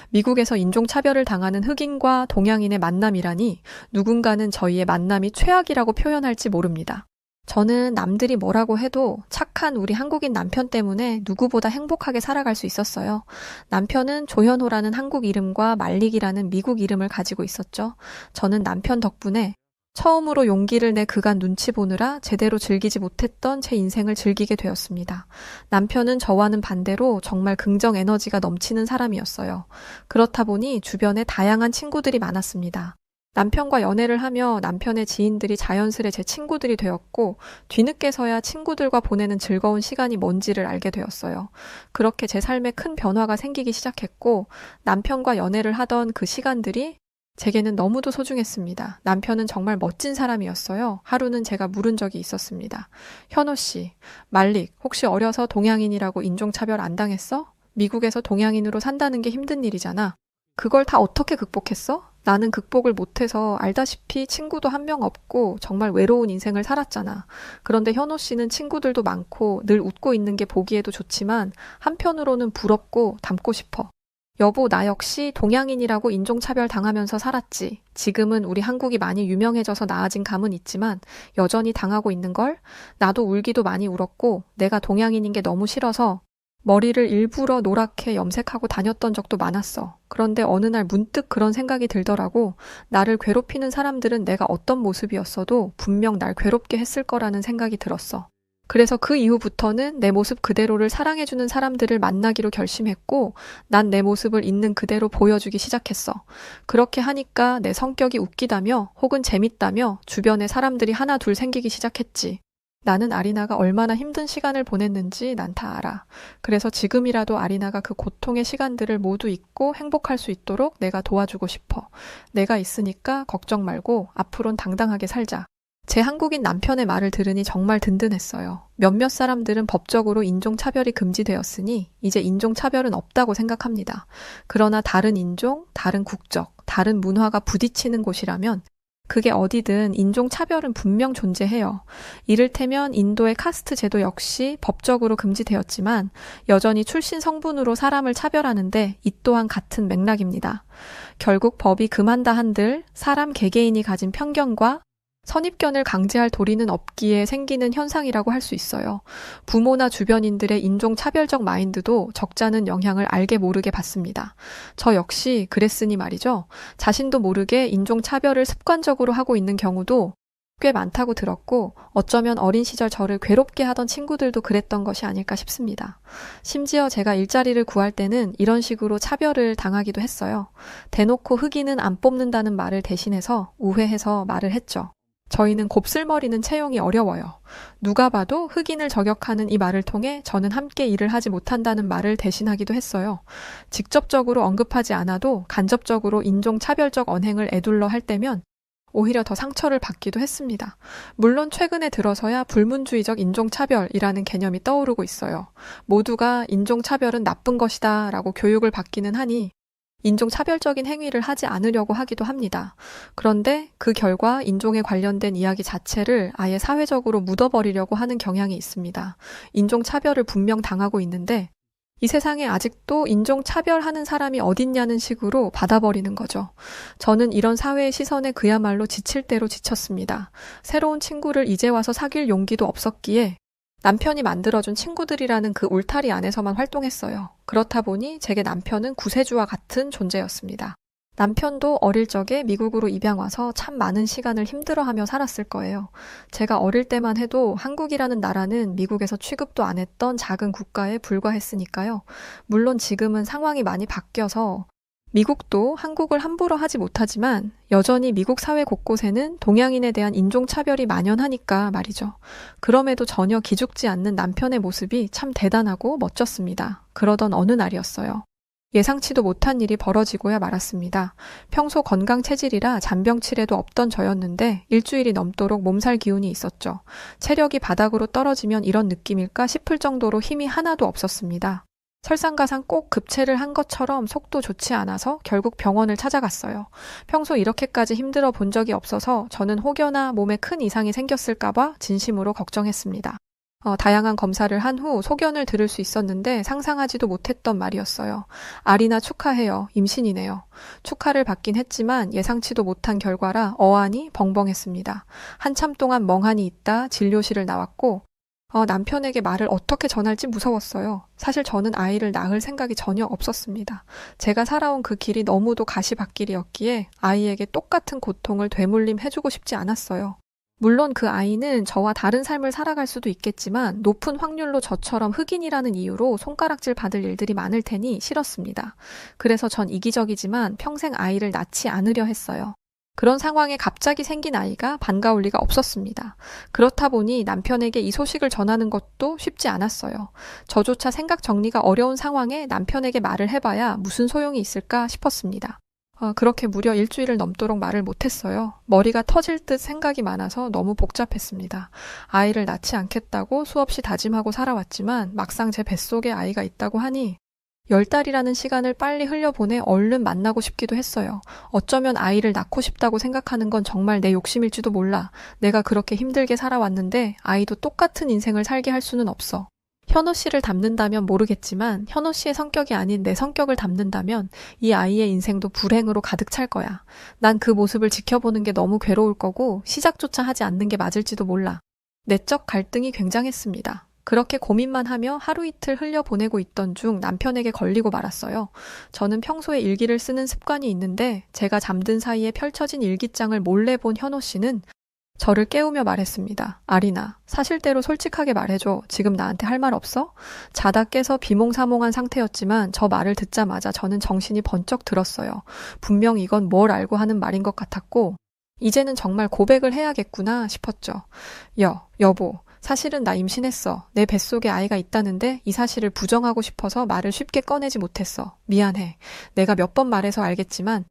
미국에서 인종차별을 당하는 흑인과 동양인의 만남이라니 누군가는 저희의 만남이 최악이라고 표현할지 모릅니다. 저는 남들이 뭐라고 해도 착한 우리 한국인 남편 때문에 누구보다 행복하게 살아갈 수 있었어요. 남편은 조현호라는 한국 이름과 말릭이라는 미국 이름을 가지고 있었죠. 저는 남편 덕분에 처음으로 용기를 내 그간 눈치 보느라 제대로 즐기지 못했던 제 인생을 즐기게 되었습니다. 남편은 저와는 반대로 정말 긍정 에너지가 넘치는 사람이었어요. 그렇다 보니 주변에 다양한 친구들이 많았습니다. 남편과 연애를 하며 남편의 지인들이 자연스레 제 친구들이 되었고 뒤늦게서야 친구들과 보내는 즐거운 시간이 뭔지를 알게 되었어요. 그렇게 제 삶에 큰 변화가 생기기 시작했고 남편과 연애를 하던 그 시간들이 제게는 너무도 소중했습니다. 남편은 정말 멋진 사람이었어요. 하루는 제가 물은 적이 있었습니다. 현호 씨, 말릭, 혹시 어려서 동양인이라고 인종차별 안 당했어? 미국에서 동양인으로 산다는 게 힘든 일이잖아. 그걸 다 어떻게 극복했어? 나는 극복을 못해서 알다시피 친구도 한 명 없고 정말 외로운 인생을 살았잖아. 그런데 현호 씨는 친구들도 많고 늘 웃고 있는 게 보기에도 좋지만 한편으로는 부럽고 닮고 싶어. 여보, 나 역시 동양인이라고 인종차별 당하면서 살았지. 지금은 우리 한국이 많이 유명해져서 나아진 감은 있지만 여전히 당하고 있는걸? 나도 울기도 많이 울었고 내가 동양인인 게 너무 싫어서 머리를 일부러 노랗게 염색하고 다녔던 적도 많았어. 그런데 어느 날 문득 그런 생각이 들더라고. 나를 괴롭히는 사람들은 내가 어떤 모습이었어도 분명 날 괴롭게 했을 거라는 생각이 들었어. 그래서 그 이후부터는 내 모습 그대로를 사랑해주는 사람들을 만나기로 결심했고 난 내 모습을 있는 그대로 보여주기 시작했어. 그렇게 하니까 내 성격이 웃기다며 혹은 재밌다며 주변에 사람들이 하나 둘 생기기 시작했지. 나는 아리나가 얼마나 힘든 시간을 보냈는지 난 다 알아. 그래서 지금이라도 아리나가 그 고통의 시간들을 모두 잊고 행복할 수 있도록 내가 도와주고 싶어. 내가 있으니까 걱정 말고 앞으론 당당하게 살자. 제 한국인 남편의 말을 들으니 정말 든든했어요. 몇몇 사람들은 법적으로 인종차별이 금지되었으니 이제 인종차별은 없다고 생각합니다. 그러나 다른 인종, 다른 국적, 다른 문화가 부딪히는 곳이라면 그게 어디든 인종차별은 분명 존재해요. 이를테면 인도의 카스트 제도 역시 법적으로 금지되었지만 여전히 출신 성분으로 사람을 차별하는데 이 또한 같은 맥락입니다. 결국 법이 금한다 한들 사람 개개인이 가진 편견과 선입견을 강제할 도리는 없기에 생기는 현상이라고 할 수 있어요. 부모나 주변인들의 인종차별적 마인드도 적잖은 영향을 알게 모르게 받습니다. 저 역시 그랬으니 말이죠. 자신도 모르게 인종차별을 습관적으로 하고 있는 경우도 꽤 많다고 들었고 어쩌면 어린 시절 저를 괴롭게 하던 친구들도 그랬던 것이 아닐까 싶습니다. 심지어 제가 일자리를 구할 때는 이런 식으로 차별을 당하기도 했어요. 대놓고 흑인은 안 뽑는다는 말을 대신해서 우회해서 말을 했죠. 저희는 곱슬머리는 채용이 어려워요. 누가 봐도 흑인을 저격하는 이 말을 통해 저는 함께 일을 하지 못한다는 말을 대신하기도 했어요. 직접적으로 언급하지 않아도 간접적으로 인종차별적 언행을 에둘러 할 때면 오히려 더 상처를 받기도 했습니다. 물론 최근에 들어서야 불문주의적 인종차별이라는 개념이 떠오르고 있어요. 모두가 인종차별은 나쁜 것이다 라고 교육을 받기는 하니 인종차별적인 행위를 하지 않으려고 하기도 합니다. 그런데 그 결과 인종에 관련된 이야기 자체를 아예 사회적으로 묻어버리려고 하는 경향이 있습니다. 인종차별을 분명 당하고 있는데 이 세상에 아직도 인종차별하는 사람이 어딨냐는 식으로 받아버리는 거죠. 저는 이런 사회의 시선에 그야말로 지칠 대로 지쳤습니다. 새로운 친구를 이제 와서 사귈 용기도 없었기에 남편이 만들어준 친구들이라는 그 울타리 안에서만 활동했어요. 그렇다 보니 제게 남편은 구세주와 같은 존재였습니다. 남편도 어릴 적에 미국으로 입양 와서 참 많은 시간을 힘들어하며 살았을 거예요. 제가 어릴 때만 해도 한국이라는 나라는 미국에서 취급도 안 했던 작은 국가에 불과했으니까요. 물론 지금은 상황이 많이 바뀌어서 미국도 한국을 함부로 하지 못하지만 여전히 미국 사회 곳곳에는 동양인에 대한 인종차별이 만연하니까 말이죠. 그럼에도 전혀 기죽지 않는 남편의 모습이 참 대단하고 멋졌습니다. 그러던 어느 날이었어요. 예상치도 못한 일이 벌어지고야 말았습니다. 평소 건강 체질이라 잔병치레도 없던 저였는데 일주일이 넘도록 몸살 기운이 있었죠. 체력이 바닥으로 떨어지면 이런 느낌일까 싶을 정도로 힘이 하나도 없었습니다. 설상가상 꼭 급체를 한 것처럼 속도 좋지 않아서 결국 병원을 찾아갔어요. 평소 이렇게까지 힘들어 본 적이 없어서 저는 혹여나 몸에 큰 이상이 생겼을까봐 진심으로 걱정했습니다. 다양한 검사를 한 후 소견을 들을 수 있었는데 상상하지도 못했던 말이었어요. 아리나 축하해요. 임신이네요. 축하를 받긴 했지만 예상치도 못한 결과라 어안이 벙벙했습니다. 한참 동안 멍하니 있다 진료실을 나왔고 남편에게 말을 어떻게 전할지 무서웠어요. 사실 저는 아이를 낳을 생각이 전혀 없었습니다. 제가 살아온 그 길이 너무도 가시밭길이었기에 아이에게 똑같은 고통을 되물림 해주고 싶지 않았어요. 물론 그 아이는 저와 다른 삶을 살아갈 수도 있겠지만 높은 확률로 저처럼 흑인이라는 이유로 손가락질 받을 일들이 많을 테니 싫었습니다. 그래서 전 이기적이지만 평생 아이를 낳지 않으려 했어요. 그런 상황에 갑자기 생긴 아이가 반가울 리가 없었습니다. 그렇다 보니 남편에게 이 소식을 전하는 것도 쉽지 않았어요. 저조차 생각 정리가 어려운 상황에 남편에게 말을 해봐야 무슨 소용이 있을까 싶었습니다. 그렇게 무려 일주일을 넘도록 말을 못했어요. 머리가 터질 듯 생각이 많아서 너무 복잡했습니다. 아이를 낳지 않겠다고 수없이 다짐하고 살아왔지만 막상 제 뱃속에 아이가 있다고 하니 10달이라는 시간을 빨리 흘려보내 얼른 만나고 싶기도 했어요. 어쩌면 아이를 낳고 싶다고 생각하는 건 정말 내 욕심일지도 몰라. 내가 그렇게 힘들게 살아왔는데 아이도 똑같은 인생을 살게 할 수는 없어. 현호 씨를 닮는다면 모르겠지만 현호 씨의 성격이 아닌 내 성격을 닮는다면 이 아이의 인생도 불행으로 가득 찰 거야. 난 그 모습을 지켜보는 게 너무 괴로울 거고 시작조차 하지 않는 게 맞을지도 몰라. 내적 갈등이 굉장했습니다. 그렇게 고민만 하며 하루 이틀 흘려보내고 있던 중 남편에게 걸리고 말았어요. 저는 평소에 일기를 쓰는 습관이 있는데 제가 잠든 사이에 펼쳐진 일기장을 몰래 본 현호 씨는 저를 깨우며 말했습니다. 아리나, 사실대로 솔직하게 말해줘. 지금 나한테 할 말 없어? 자다 깨서 비몽사몽한 상태였지만 저 말을 듣자마자 저는 정신이 번쩍 들었어요. 분명 이건 뭘 알고 하는 말인 것 같았고 이제는 정말 고백을 해야겠구나 싶었죠. 여보. 사실은 나 임신했어. 내 뱃속에 아이가 있다는데 이 사실을 부정하고 싶어서 말을 쉽게 꺼내지 못했어. 미안해. 내가 몇 번 말해서 알겠지만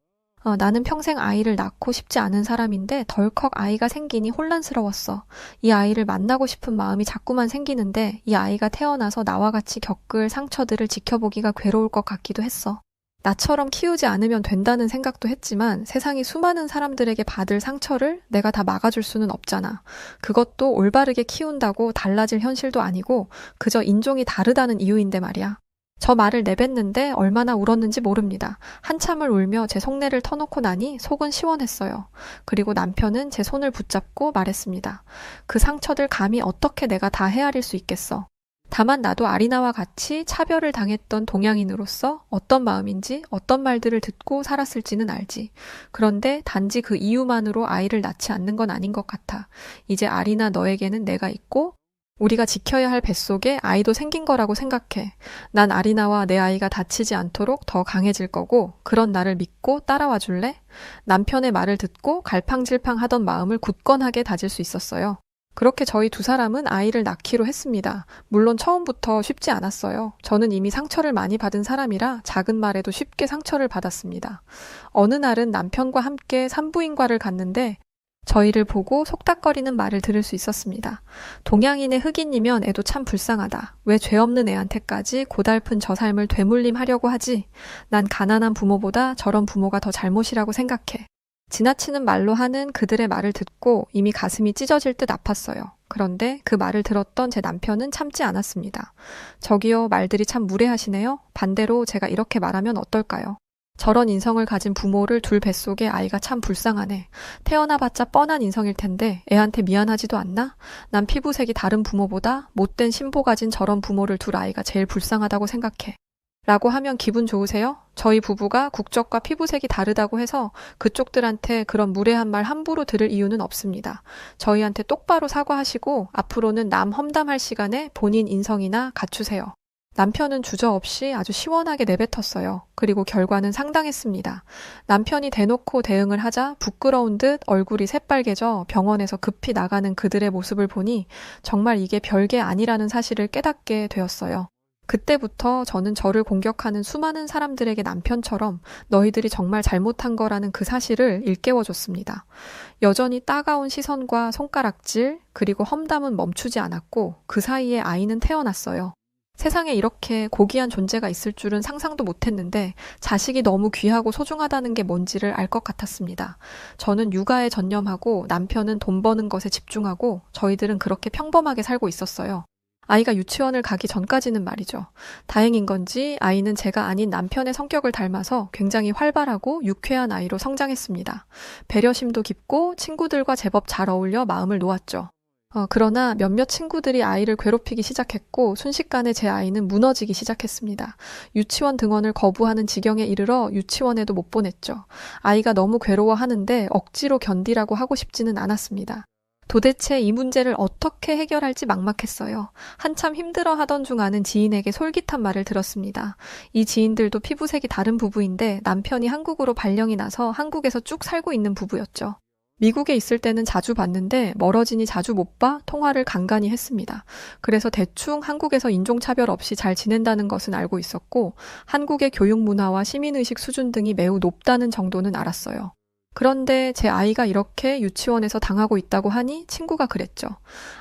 나는 평생 아이를 낳고 싶지 않은 사람인데 덜컥 아이가 생기니 혼란스러웠어. 이 아이를 만나고 싶은 마음이 자꾸만 생기는데 이 아이가 태어나서 나와 같이 겪을 상처들을 지켜보기가 괴로울 것 같기도 했어. 나처럼 키우지 않으면 된다는 생각도 했지만 세상이 수많은 사람들에게 받을 상처를 내가 다 막아줄 수는 없잖아. 그것도 올바르게 키운다고 달라질 현실도 아니고 그저 인종이 다르다는 이유인데 말이야. 저 말을 내뱉는데 얼마나 울었는지 모릅니다. 한참을 울며 제 속내를 터놓고 나니 속은 시원했어요. 그리고 남편은 제 손을 붙잡고 말했습니다. 그 상처들 감히 어떻게 내가 다 헤아릴 수 있겠어. 다만 나도 아리나와 같이 차별을 당했던 동양인으로서 어떤 마음인지 어떤 말들을 듣고 살았을지는 알지. 그런데 단지 그 이유만으로 아이를 낳지 않는 건 아닌 것 같아. 이제 아리나 너에게는 내가 있고 우리가 지켜야 할 뱃속에 아이도 생긴 거라고 생각해. 난 아리나와 내 아이가 다치지 않도록 더 강해질 거고 그런 나를 믿고 따라와 줄래? 남편의 말을 듣고 갈팡질팡하던 마음을 굳건하게 다질 수 있었어요. 그렇게 저희 두 사람은 아이를 낳기로 했습니다. 물론 처음부터 쉽지 않았어요. 저는 이미 상처를 많이 받은 사람이라 작은 말에도 쉽게 상처를 받았습니다. 어느 날은 남편과 함께 산부인과를 갔는데 저희를 보고 속닥거리는 말을 들을 수 있었습니다. 동양인의 흑인이면 애도 참 불쌍하다. 왜 죄 없는 애한테까지 고달픈 저 삶을 되물림하려고 하지? 난 가난한 부모보다 저런 부모가 더 잘못이라고 생각해. 지나치는 말로 하는 그들의 말을 듣고 이미 가슴이 찢어질 듯 아팠어요. 그런데 그 말을 들었던 제 남편은 참지 않았습니다. 저기요, 말들이 참 무례하시네요. 반대로 제가 이렇게 말하면 어떨까요? 저런 인성을 가진 부모를 둘 뱃속에 아이가 참 불쌍하네. 태어나봤자 뻔한 인성일 텐데 애한테 미안하지도 않나? 난 피부색이 다른 부모보다 못된 신보 가진 저런 부모를 둘 아이가 제일 불쌍하다고 생각해. 라고 하면 기분 좋으세요? 저희 부부가 국적과 피부색이 다르다고 해서 그쪽들한테 그런 무례한 말 함부로 들을 이유는 없습니다. 저희한테 똑바로 사과하시고 앞으로는 남 험담할 시간에 본인 인성이나 갖추세요. 남편은 주저없이 아주 시원하게 내뱉었어요. 그리고 결과는 상당했습니다. 남편이 대놓고 대응을 하자 부끄러운 듯 얼굴이 새빨개져 병원에서 급히 나가는 그들의 모습을 보니 정말 이게 별게 아니라는 사실을 깨닫게 되었어요. 그때부터 저는 저를 공격하는 수많은 사람들에게 남편처럼 너희들이 정말 잘못한 거라는 그 사실을 일깨워줬습니다. 여전히 따가운 시선과 손가락질, 그리고 험담은 멈추지 않았고 그 사이에 아이는 태어났어요. 세상에 이렇게 고귀한 존재가 있을 줄은 상상도 못했는데 자식이 너무 귀하고 소중하다는 게 뭔지를 알 것 같았습니다. 저는 육아에 전념하고 남편은 돈 버는 것에 집중하고 저희들은 그렇게 평범하게 살고 있었어요. 아이가 유치원을 가기 전까지는 말이죠. 다행인 건지 아이는 제가 아닌 남편의 성격을 닮아서 굉장히 활발하고 유쾌한 아이로 성장했습니다. 배려심도 깊고 친구들과 제법 잘 어울려 마음을 놓았죠. 그러나 몇몇 친구들이 아이를 괴롭히기 시작했고 순식간에 제 아이는 무너지기 시작했습니다. 유치원 등원을 거부하는 지경에 이르러 유치원에도 못 보냈죠. 아이가 너무 괴로워하는데 억지로 견디라고 하고 싶지는 않았습니다. 도대체 이 문제를 어떻게 해결할지 막막했어요. 한참 힘들어하던 중 아는 지인에게 솔깃한 말을 들었습니다. 이 지인들도 피부색이 다른 부부인데 남편이 한국으로 발령이 나서 한국에서 쭉 살고 있는 부부였죠. 미국에 있을 때는 자주 봤는데 멀어지니 자주 못 봐 통화를 간간히 했습니다. 그래서 대충 한국에서 인종차별 없이 잘 지낸다는 것은 알고 있었고 한국의 교육 문화와 시민의식 수준 등이 매우 높다는 정도는 알았어요. 그런데 제 아이가 이렇게 유치원에서 당하고 있다고 하니 친구가 그랬죠.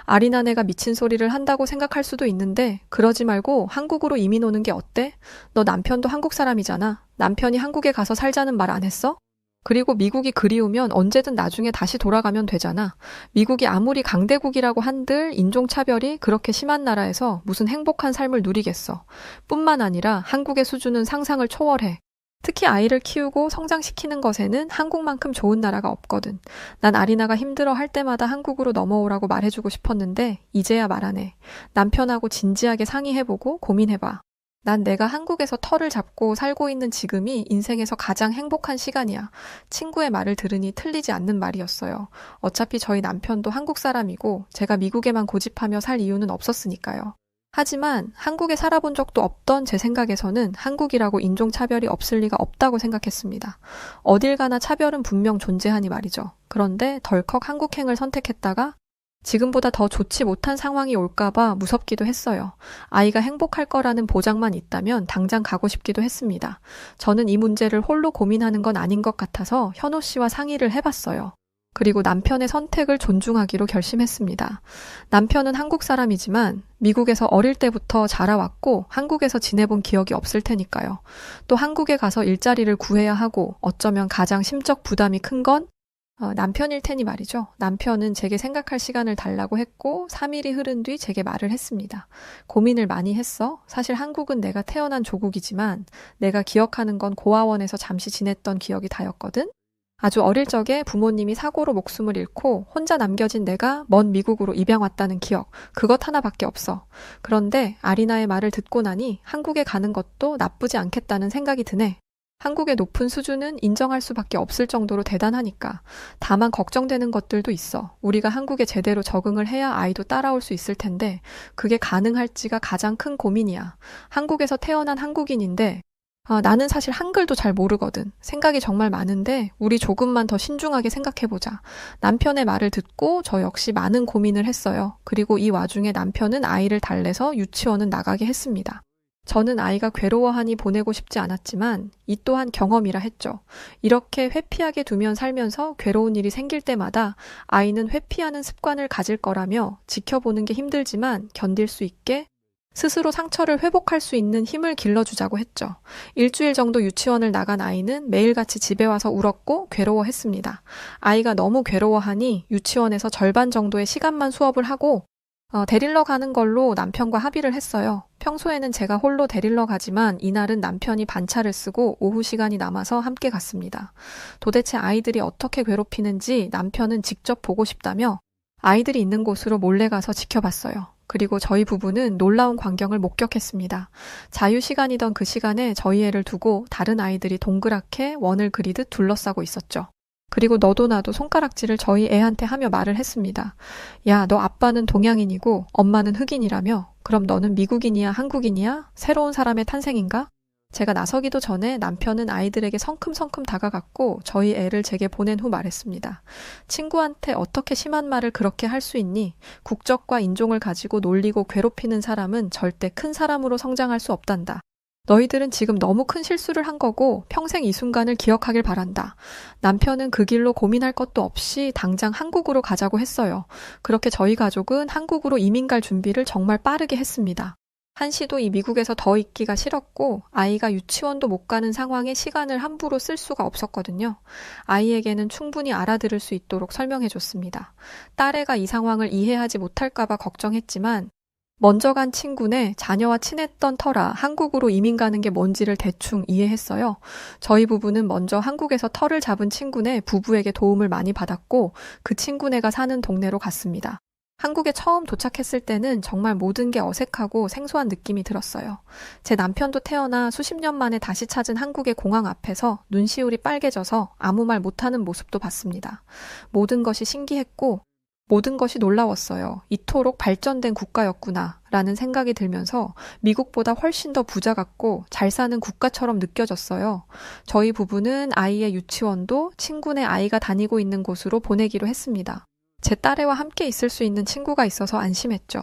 아린한 애가 미친 소리를 한다고 생각할 수도 있는데 그러지 말고 한국으로 이민 오는 게 어때? 너 남편도 한국 사람이잖아. 남편이 한국에 가서 살자는 말 안 했어? 그리고 미국이 그리우면 언제든 나중에 다시 돌아가면 되잖아. 미국이 아무리 강대국이라고 한들 인종차별이 그렇게 심한 나라에서 무슨 행복한 삶을 누리겠어. 뿐만 아니라 한국의 수준은 상상을 초월해. 특히 아이를 키우고 성장시키는 것에는 한국만큼 좋은 나라가 없거든. 난 아리나가 힘들어 할 때마다 한국으로 넘어오라고 말해주고 싶었는데 이제야 말하네. 남편하고 진지하게 상의해보고 고민해봐. 난 내가 한국에서 터를 잡고 살고 있는 지금이 인생에서 가장 행복한 시간이야. 친구의 말을 들으니 틀리지 않는 말이었어요. 어차피 저희 남편도 한국 사람이고 제가 미국에만 고집하며 살 이유는 없었으니까요. 하지만 한국에 살아본 적도 없던 제 생각에서는 한국이라고 인종차별이 없을 리가 없다고 생각했습니다. 어딜 가나 차별은 분명 존재하니 말이죠. 그런데 덜컥 한국행을 선택했다가 지금보다 더 좋지 못한 상황이 올까봐 무섭기도 했어요. 아이가 행복할 거라는 보장만 있다면 당장 가고 싶기도 했습니다. 저는 이 문제를 홀로 고민하는 건 아닌 것 같아서 현호 씨와 상의를 해봤어요. 그리고 남편의 선택을 존중하기로 결심했습니다. 남편은 한국 사람이지만 미국에서 어릴 때부터 자라왔고 한국에서 지내본 기억이 없을 테니까요. 또 한국에 가서 일자리를 구해야 하고 어쩌면 가장 심적 부담이 큰 건 남편일 테니 말이죠. 남편은 제게 생각할 시간을 달라고 했고 3일이 흐른 뒤 제게 말을 했습니다. 고민을 많이 했어. 사실 한국은 내가 태어난 조국이지만 내가 기억하는 건 고아원에서 잠시 지냈던 기억이 다였거든. 아주 어릴 적에 부모님이 사고로 목숨을 잃고 혼자 남겨진 내가 먼 미국으로 입양 왔다는 기억, 그것 하나밖에 없어. 그런데 아리나의 말을 듣고 나니 한국에 가는 것도 나쁘지 않겠다는 생각이 드네. 한국의 높은 수준은 인정할 수밖에 없을 정도로 대단하니까. 다만 걱정되는 것들도 있어. 우리가 한국에 제대로 적응을 해야 아이도 따라올 수 있을 텐데 그게 가능할지가 가장 큰 고민이야. 한국에서 태어난 한국인인데 나는 사실 한글도 잘 모르거든. 생각이 정말 많은데 우리 조금만 더 신중하게 생각해보자. 남편의 말을 듣고 저 역시 많은 고민을 했어요. 그리고 이 와중에 남편은 아이를 달래서 유치원은 나가게 했습니다. 저는 아이가 괴로워하니 보내고 싶지 않았지만 이 또한 경험이라 했죠. 이렇게 회피하게 두면 살면서 괴로운 일이 생길 때마다 아이는 회피하는 습관을 가질 거라며 지켜보는 게 힘들지만 견딜 수 있게 스스로 상처를 회복할 수 있는 힘을 길러주자고 했죠. 일주일 정도 유치원을 나간 아이는 매일같이 집에 와서 울었고 괴로워했습니다. 아이가 너무 괴로워하니 유치원에서 절반 정도의 시간만 수업을 하고 데리러 가는 걸로 남편과 합의를 했어요. 평소에는 제가 홀로 데리러 가지만 이날은 남편이 반차를 쓰고 오후 시간이 남아서 함께 갔습니다. 도대체 아이들이 어떻게 괴롭히는지 남편은 직접 보고 싶다며 아이들이 있는 곳으로 몰래 가서 지켜봤어요. 그리고 저희 부부는 놀라운 광경을 목격했습니다. 자유시간이던 그 시간에 저희 애를 두고 다른 아이들이 동그랗게 원을 그리듯 둘러싸고 있었죠. 그리고 너도 나도 손가락질을 저희 애한테 하며 말을 했습니다. 야, 너 아빠는 동양인이고 엄마는 흑인이라며? 그럼 너는 미국인이야, 한국인이야? 새로운 사람의 탄생인가? 제가 나서기도 전에 남편은 아이들에게 성큼성큼 다가갔고 저희 애를 제게 보낸 후 말했습니다. 친구한테 어떻게 심한 말을 그렇게 할 수 있니? 국적과 인종을 가지고 놀리고 괴롭히는 사람은 절대 큰 사람으로 성장할 수 없단다. 너희들은 지금 너무 큰 실수를 한 거고 평생 이 순간을 기억하길 바란다. 남편은 그 길로 고민할 것도 없이 당장 한국으로 가자고 했어요. 그렇게 저희 가족은 한국으로 이민 갈 준비를 정말 빠르게 했습니다. 한시도 이 미국에서 더 있기가 싫었고 아이가 유치원도 못 가는 상황에 시간을 함부로 쓸 수가 없었거든요. 아이에게는 충분히 알아들을 수 있도록 설명해줬습니다. 딸애가 이 상황을 이해하지 못할까봐 걱정했지만 먼저 간 친구네 자녀와 친했던 터라 한국으로 이민 가는 게 뭔지를 대충 이해했어요. 저희 부부는 먼저 한국에서 터를 잡은 친구네 부부에게 도움을 많이 받았고 그 친구네가 사는 동네로 갔습니다. 한국에 처음 도착했을 때는 정말 모든 게 어색하고 생소한 느낌이 들었어요. 제 남편도 태어나 수십 년 만에 다시 찾은 한국의 공항 앞에서 눈시울이 빨개져서 아무 말 못하는 모습도 봤습니다. 모든 것이 신기했고 모든 것이 놀라웠어요. 이토록 발전된 국가였구나 라는 생각이 들면서 미국보다 훨씬 더 부자 같고 잘 사는 국가처럼 느껴졌어요. 저희 부부는 아이의 유치원도 친구네 아이가 다니고 있는 곳으로 보내기로 했습니다. 제 딸애와 함께 있을 수 있는 친구가 있어서 안심했죠.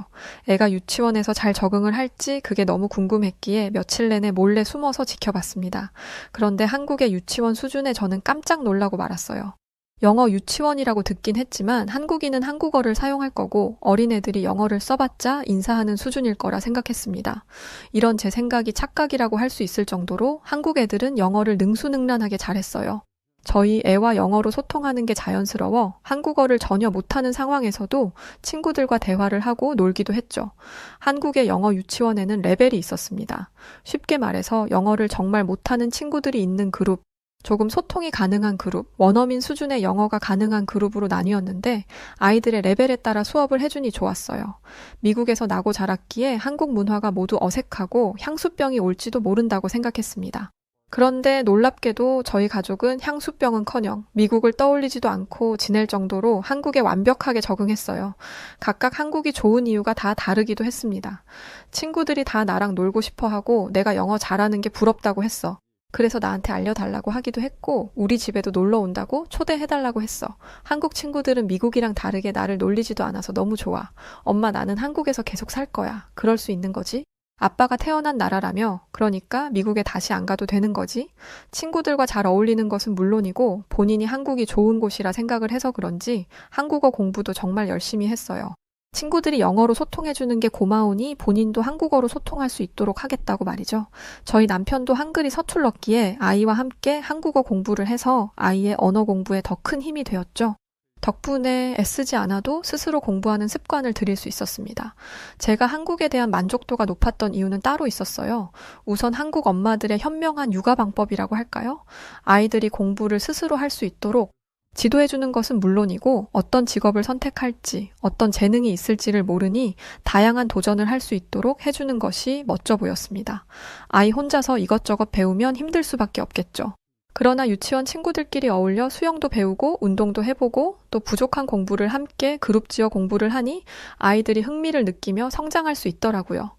애가 유치원에서 잘 적응을 할지 그게 너무 궁금했기에 며칠 내내 몰래 숨어서 지켜봤습니다. 그런데 한국의 유치원 수준에 저는 깜짝 놀라고 말았어요. 영어 유치원이라고 듣긴 했지만 한국인은 한국어를 사용할 거고 어린애들이 영어를 써봤자 인사하는 수준일 거라 생각했습니다. 이런 제 생각이 착각이라고 할 수 있을 정도로 한국 애들은 영어를 능수능란하게 잘했어요. 저희 애와 영어로 소통하는 게 자연스러워 한국어를 전혀 못하는 상황에서도 친구들과 대화를 하고 놀기도 했죠. 한국의 영어 유치원에는 레벨이 있었습니다. 쉽게 말해서 영어를 정말 못하는 친구들이 있는 그룹, 조금 소통이 가능한 그룹, 원어민 수준의 영어가 가능한 그룹으로 나뉘었는데 아이들의 레벨에 따라 수업을 해주니 좋았어요. 미국에서 나고 자랐기에 한국 문화가 모두 어색하고 향수병이 올지도 모른다고 생각했습니다. 그런데 놀랍게도 저희 가족은 향수병은커녕 미국을 떠올리지도 않고 지낼 정도로 한국에 완벽하게 적응했어요. 각각 한국이 좋은 이유가 다 다르기도 했습니다. 친구들이 다 나랑 놀고 싶어 하고 내가 영어 잘하는 게 부럽다고 했어. 그래서 나한테 알려달라고 하기도 했고 우리 집에도 놀러 온다고 초대해달라고 했어. 한국 친구들은 미국이랑 다르게 나를 놀리지도 않아서 너무 좋아. 엄마 나는 한국에서 계속 살 거야. 그럴 수 있는 거지? 아빠가 태어난 나라라며 그러니까 미국에 다시 안 가도 되는 거지? 친구들과 잘 어울리는 것은 물론이고 본인이 한국이 좋은 곳이라 생각을 해서 그런지 한국어 공부도 정말 열심히 했어요. 친구들이 영어로 소통해주는 게 고마우니 본인도 한국어로 소통할 수 있도록 하겠다고 말이죠. 저희 남편도 한글이 서툴렀기에 아이와 함께 한국어 공부를 해서 아이의 언어 공부에 더 큰 힘이 되었죠. 덕분에 애쓰지 않아도 스스로 공부하는 습관을 들일 수 있었습니다. 제가 한국에 대한 만족도가 높았던 이유는 따로 있었어요. 우선 한국 엄마들의 현명한 육아 방법이라고 할까요? 아이들이 공부를 스스로 할 수 있도록 지도해주는 것은 물론이고 어떤 직업을 선택할지, 어떤 재능이 있을지를 모르니 다양한 도전을 할 수 있도록 해주는 것이 멋져 보였습니다. 아이 혼자서 이것저것 배우면 힘들 수밖에 없겠죠. 그러나 유치원 친구들끼리 어울려 수영도 배우고 운동도 해보고 또 부족한 공부를 함께 그룹 지어 공부를 하니 아이들이 흥미를 느끼며 성장할 수 있더라고요.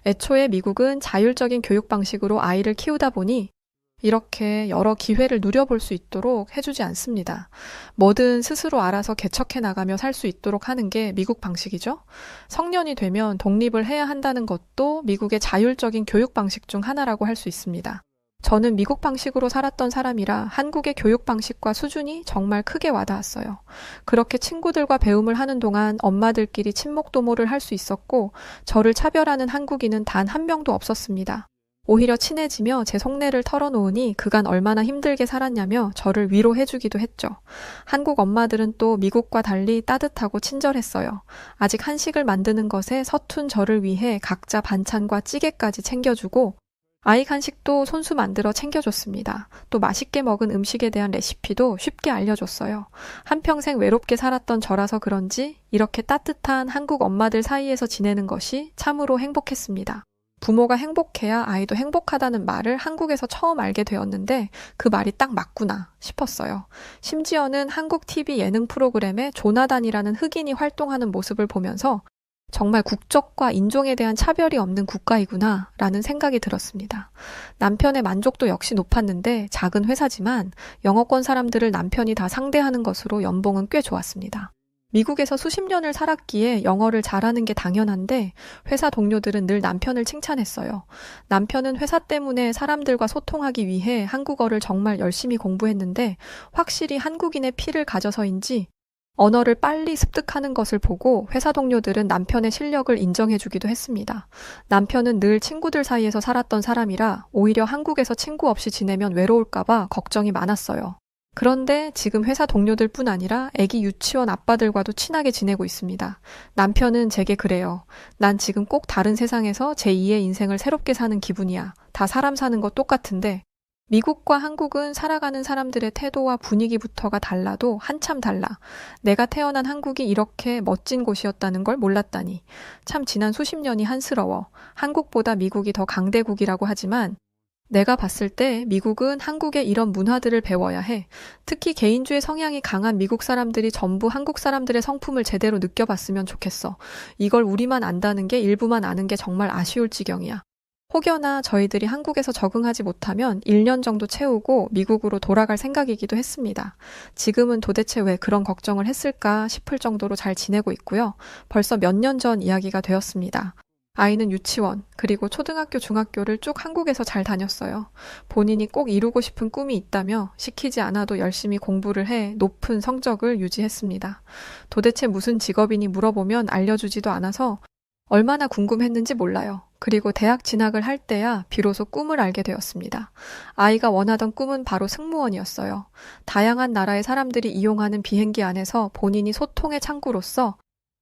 애초에 미국은 자율적인 교육 방식으로 아이를 키우다 보니 이렇게 여러 기회를 누려볼 수 있도록 해주지 않습니다. 뭐든 스스로 알아서 개척해 나가며 살 수 있도록 하는 게 미국 방식이죠. 성년이 되면 독립을 해야 한다는 것도 미국의 자율적인 교육 방식 중 하나라고 할 수 있습니다. 저는 미국 방식으로 살았던 사람이라 한국의 교육 방식과 수준이 정말 크게 와닿았어요. 그렇게 친구들과 배움을 하는 동안 엄마들끼리 친목 도모를 할 수 있었고, 저를 차별하는 한국인은 단 한 명도 없었습니다. 오히려 친해지며 제 속내를 털어놓으니 그간 얼마나 힘들게 살았냐며 저를 위로해주기도 했죠. 한국 엄마들은 또 미국과 달리 따뜻하고 친절했어요. 아직 한식을 만드는 것에 서툰 저를 위해 각자 반찬과 찌개까지 챙겨주고, 아이 간식도 손수 만들어 챙겨줬습니다. 또 맛있게 먹은 음식에 대한 레시피도 쉽게 알려줬어요. 한평생 외롭게 살았던 저라서 그런지 이렇게 따뜻한 한국 엄마들 사이에서 지내는 것이 참으로 행복했습니다. 부모가 행복해야 아이도 행복하다는 말을 한국에서 처음 알게 되었는데 그 말이 딱 맞구나 싶었어요. 심지어는 한국 TV 예능 프로그램에 조나단이라는 흑인이 활동하는 모습을 보면서 정말 국적과 인종에 대한 차별이 없는 국가이구나 라는 생각이 들었습니다. 남편의 만족도 역시 높았는데 작은 회사지만 영어권 사람들을 남편이 다 상대하는 것으로 연봉은 꽤 좋았습니다. 미국에서 수십 년을 살았기에 영어를 잘하는 게 당연한데 회사 동료들은 늘 남편을 칭찬했어요. 남편은 회사 때문에 사람들과 소통하기 위해 한국어를 정말 열심히 공부했는데 확실히 한국인의 피를 가져서인지 언어를 빨리 습득하는 것을 보고 회사 동료들은 남편의 실력을 인정해주기도 했습니다. 남편은 늘 친구들 사이에서 살았던 사람이라 오히려 한국에서 친구 없이 지내면 외로울까봐 걱정이 많았어요. 그런데 지금 회사 동료들뿐 아니라 아기 유치원 아빠들과도 친하게 지내고 있습니다. 남편은 제게 그래요. 난 지금 꼭 다른 세상에서 제2의 인생을 새롭게 사는 기분이야. 다 사람 사는 거 똑같은데 미국과 한국은 살아가는 사람들의 태도와 분위기부터가 달라도 한참 달라. 내가 태어난 한국이 이렇게 멋진 곳이었다는 걸 몰랐다니. 참 지난 수십 년이 한스러워. 한국보다 미국이 더 강대국이라고 하지만 내가 봤을 때 미국은 한국의 이런 문화들을 배워야 해. 특히 개인주의 성향이 강한 미국 사람들이 전부 한국 사람들의 성품을 제대로 느껴봤으면 좋겠어. 이걸 우리만 안다는 게 일부만 아는 게 정말 아쉬울 지경이야. 혹여나 저희들이 한국에서 적응하지 못하면 1년 정도 채우고 미국으로 돌아갈 생각이기도 했습니다. 지금은 도대체 왜 그런 걱정을 했을까 싶을 정도로 잘 지내고 있고요. 벌써 몇 년 전 이야기가 되었습니다. 아이는 유치원, 그리고 초등학교, 중학교를 쭉 한국에서 잘 다녔어요. 본인이 꼭 이루고 싶은 꿈이 있다며 시키지 않아도 열심히 공부를 해 높은 성적을 유지했습니다. 도대체 무슨 직업이니 물어보면 알려주지도 않아서 얼마나 궁금했는지 몰라요. 그리고 대학 진학을 할 때야 비로소 꿈을 알게 되었습니다. 아이가 원하던 꿈은 바로 승무원이었어요. 다양한 나라의 사람들이 이용하는 비행기 안에서 본인이 소통의 창구로서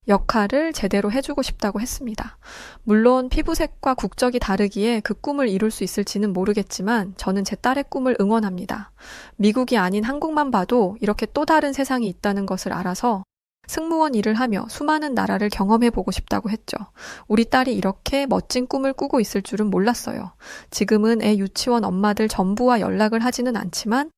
역할을 제대로 해주고 싶다고 했습니다. 물론 피부색과 국적이 다르기에 그 꿈을 이룰 수 있을지는 모르겠지만 저는 제 딸의 꿈을 응원합니다. 미국이 아닌 한국만 봐도 이렇게 또 다른 세상이 있다는 것을 알아서 승무원 일을 하며 수많은 나라를 경험해보고 싶다고 했죠. 우리 딸이 이렇게 멋진 꿈을 꾸고 있을 줄은 몰랐어요. 지금은 애 유치원 엄마들 전부와 연락을 하지는 않지만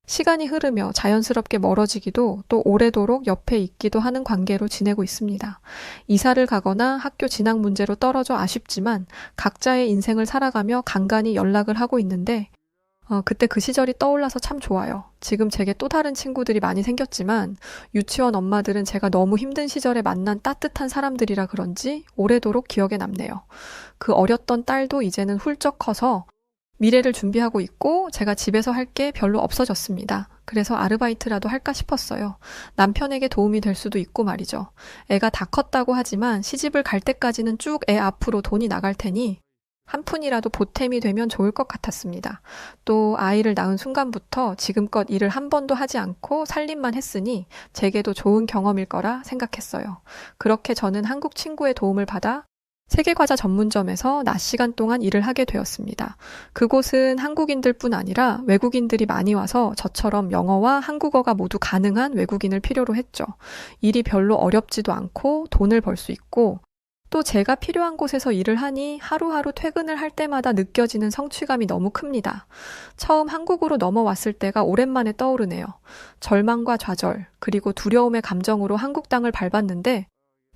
시간이 흐르며 자연스럽게 멀어지기도 또 오래도록 옆에 있기도 하는 관계로 지내고 있습니다. 이사를 가거나 학교 진학 문제로 떨어져 아쉽지만 각자의 인생을 살아가며 간간히 연락을 하고 있는데 그때 그 시절이 떠올라서 참 좋아요. 지금 제게 또 다른 친구들이 많이 생겼지만 유치원 엄마들은 제가 너무 힘든 시절에 만난 따뜻한 사람들이라 그런지 오래도록 기억에 남네요. 그 어렸던 딸도 이제는 훌쩍 커서 미래를 준비하고 있고 제가 집에서 할 게 별로 없어졌습니다. 그래서 아르바이트라도 할까 싶었어요. 남편에게 도움이 될 수도 있고 말이죠. 애가 다 컸다고 하지만 시집을 갈 때까지는 쭉 애 앞으로 돈이 나갈 테니 한 푼이라도 보탬이 되면 좋을 것 같았습니다. 또 아이를 낳은 순간부터 지금껏 일을 한 번도 하지 않고 살림만 했으니 제게도 좋은 경험일 거라 생각했어요. 그렇게 저는 한국 친구의 도움을 받아 세계과자 전문점에서 낮 시간 동안 일을 하게 되었습니다. 그곳은 한국인들뿐 아니라 외국인들이 많이 와서 저처럼 영어와 한국어가 모두 가능한 외국인을 필요로 했죠. 일이 별로 어렵지도 않고 돈을 벌 수 있고 또 제가 필요한 곳에서 일을 하니 하루하루 퇴근을 할 때마다 느껴지는 성취감이 너무 큽니다. 처음 한국으로 넘어왔을 때가 오랜만에 떠오르네요. 절망과 좌절, 그리고 두려움의 감정으로 한국 땅을 밟았는데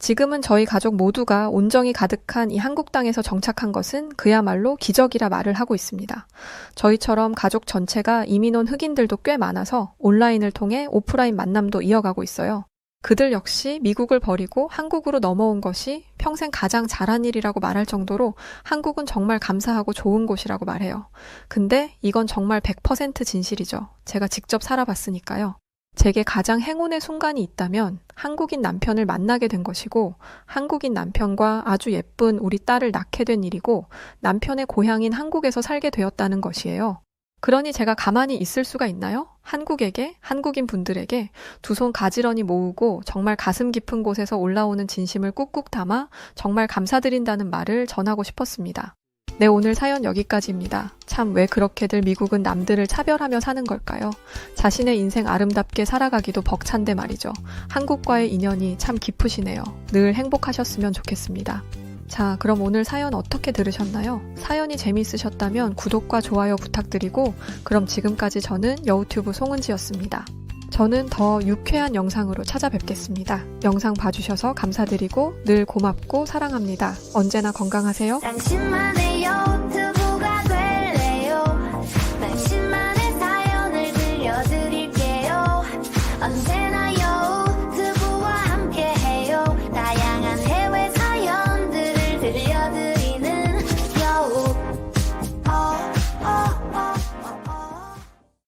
지금은 저희 가족 모두가 온정이 가득한 이 한국 땅에서 정착한 것은 그야말로 기적이라 말을 하고 있습니다. 저희처럼 가족 전체가 이민 온 흑인들도 꽤 많아서 온라인을 통해 오프라인 만남도 이어가고 있어요. 그들 역시 미국을 버리고 한국으로 넘어온 것이 평생 가장 잘한 일이라고 말할 정도로 한국은 정말 감사하고 좋은 곳이라고 말해요. 근데 이건 정말 100% 진실이죠. 제가 직접 살아봤으니까요. 제게 가장 행운의 순간이 있다면 한국인 남편을 만나게 된 것이고 한국인 남편과 아주 예쁜 우리 딸을 낳게 된 일이고 남편의 고향인 한국에서 살게 되었다는 것이에요. 그러니 제가 가만히 있을 수가 있나요? 한국에게, 한국인 분들에게 두 손 가지런히 모으고 정말 가슴 깊은 곳에서 올라오는 진심을 꾹꾹 담아 정말 감사드린다는 말을 전하고 싶었습니다. 네, 오늘 사연 여기까지입니다. 참 왜 그렇게들 미국은 남들을 차별하며 사는 걸까요? 자신의 인생 아름답게 살아가기도 벅찬데 말이죠. 한국과의 인연이 참 깊으시네요. 늘 행복하셨으면 좋겠습니다. 자, 그럼 오늘 사연 어떻게 들으셨나요? 사연이 재미있으셨다면 구독과 좋아요 부탁드리고 그럼 지금까지 저는 여우튜브 송은지였습니다. 저는 더 유쾌한 영상으로 찾아뵙겠습니다. 영상 봐주셔서 감사드리고 늘 고맙고 사랑합니다. 언제나 건강하세요. 당신만의 여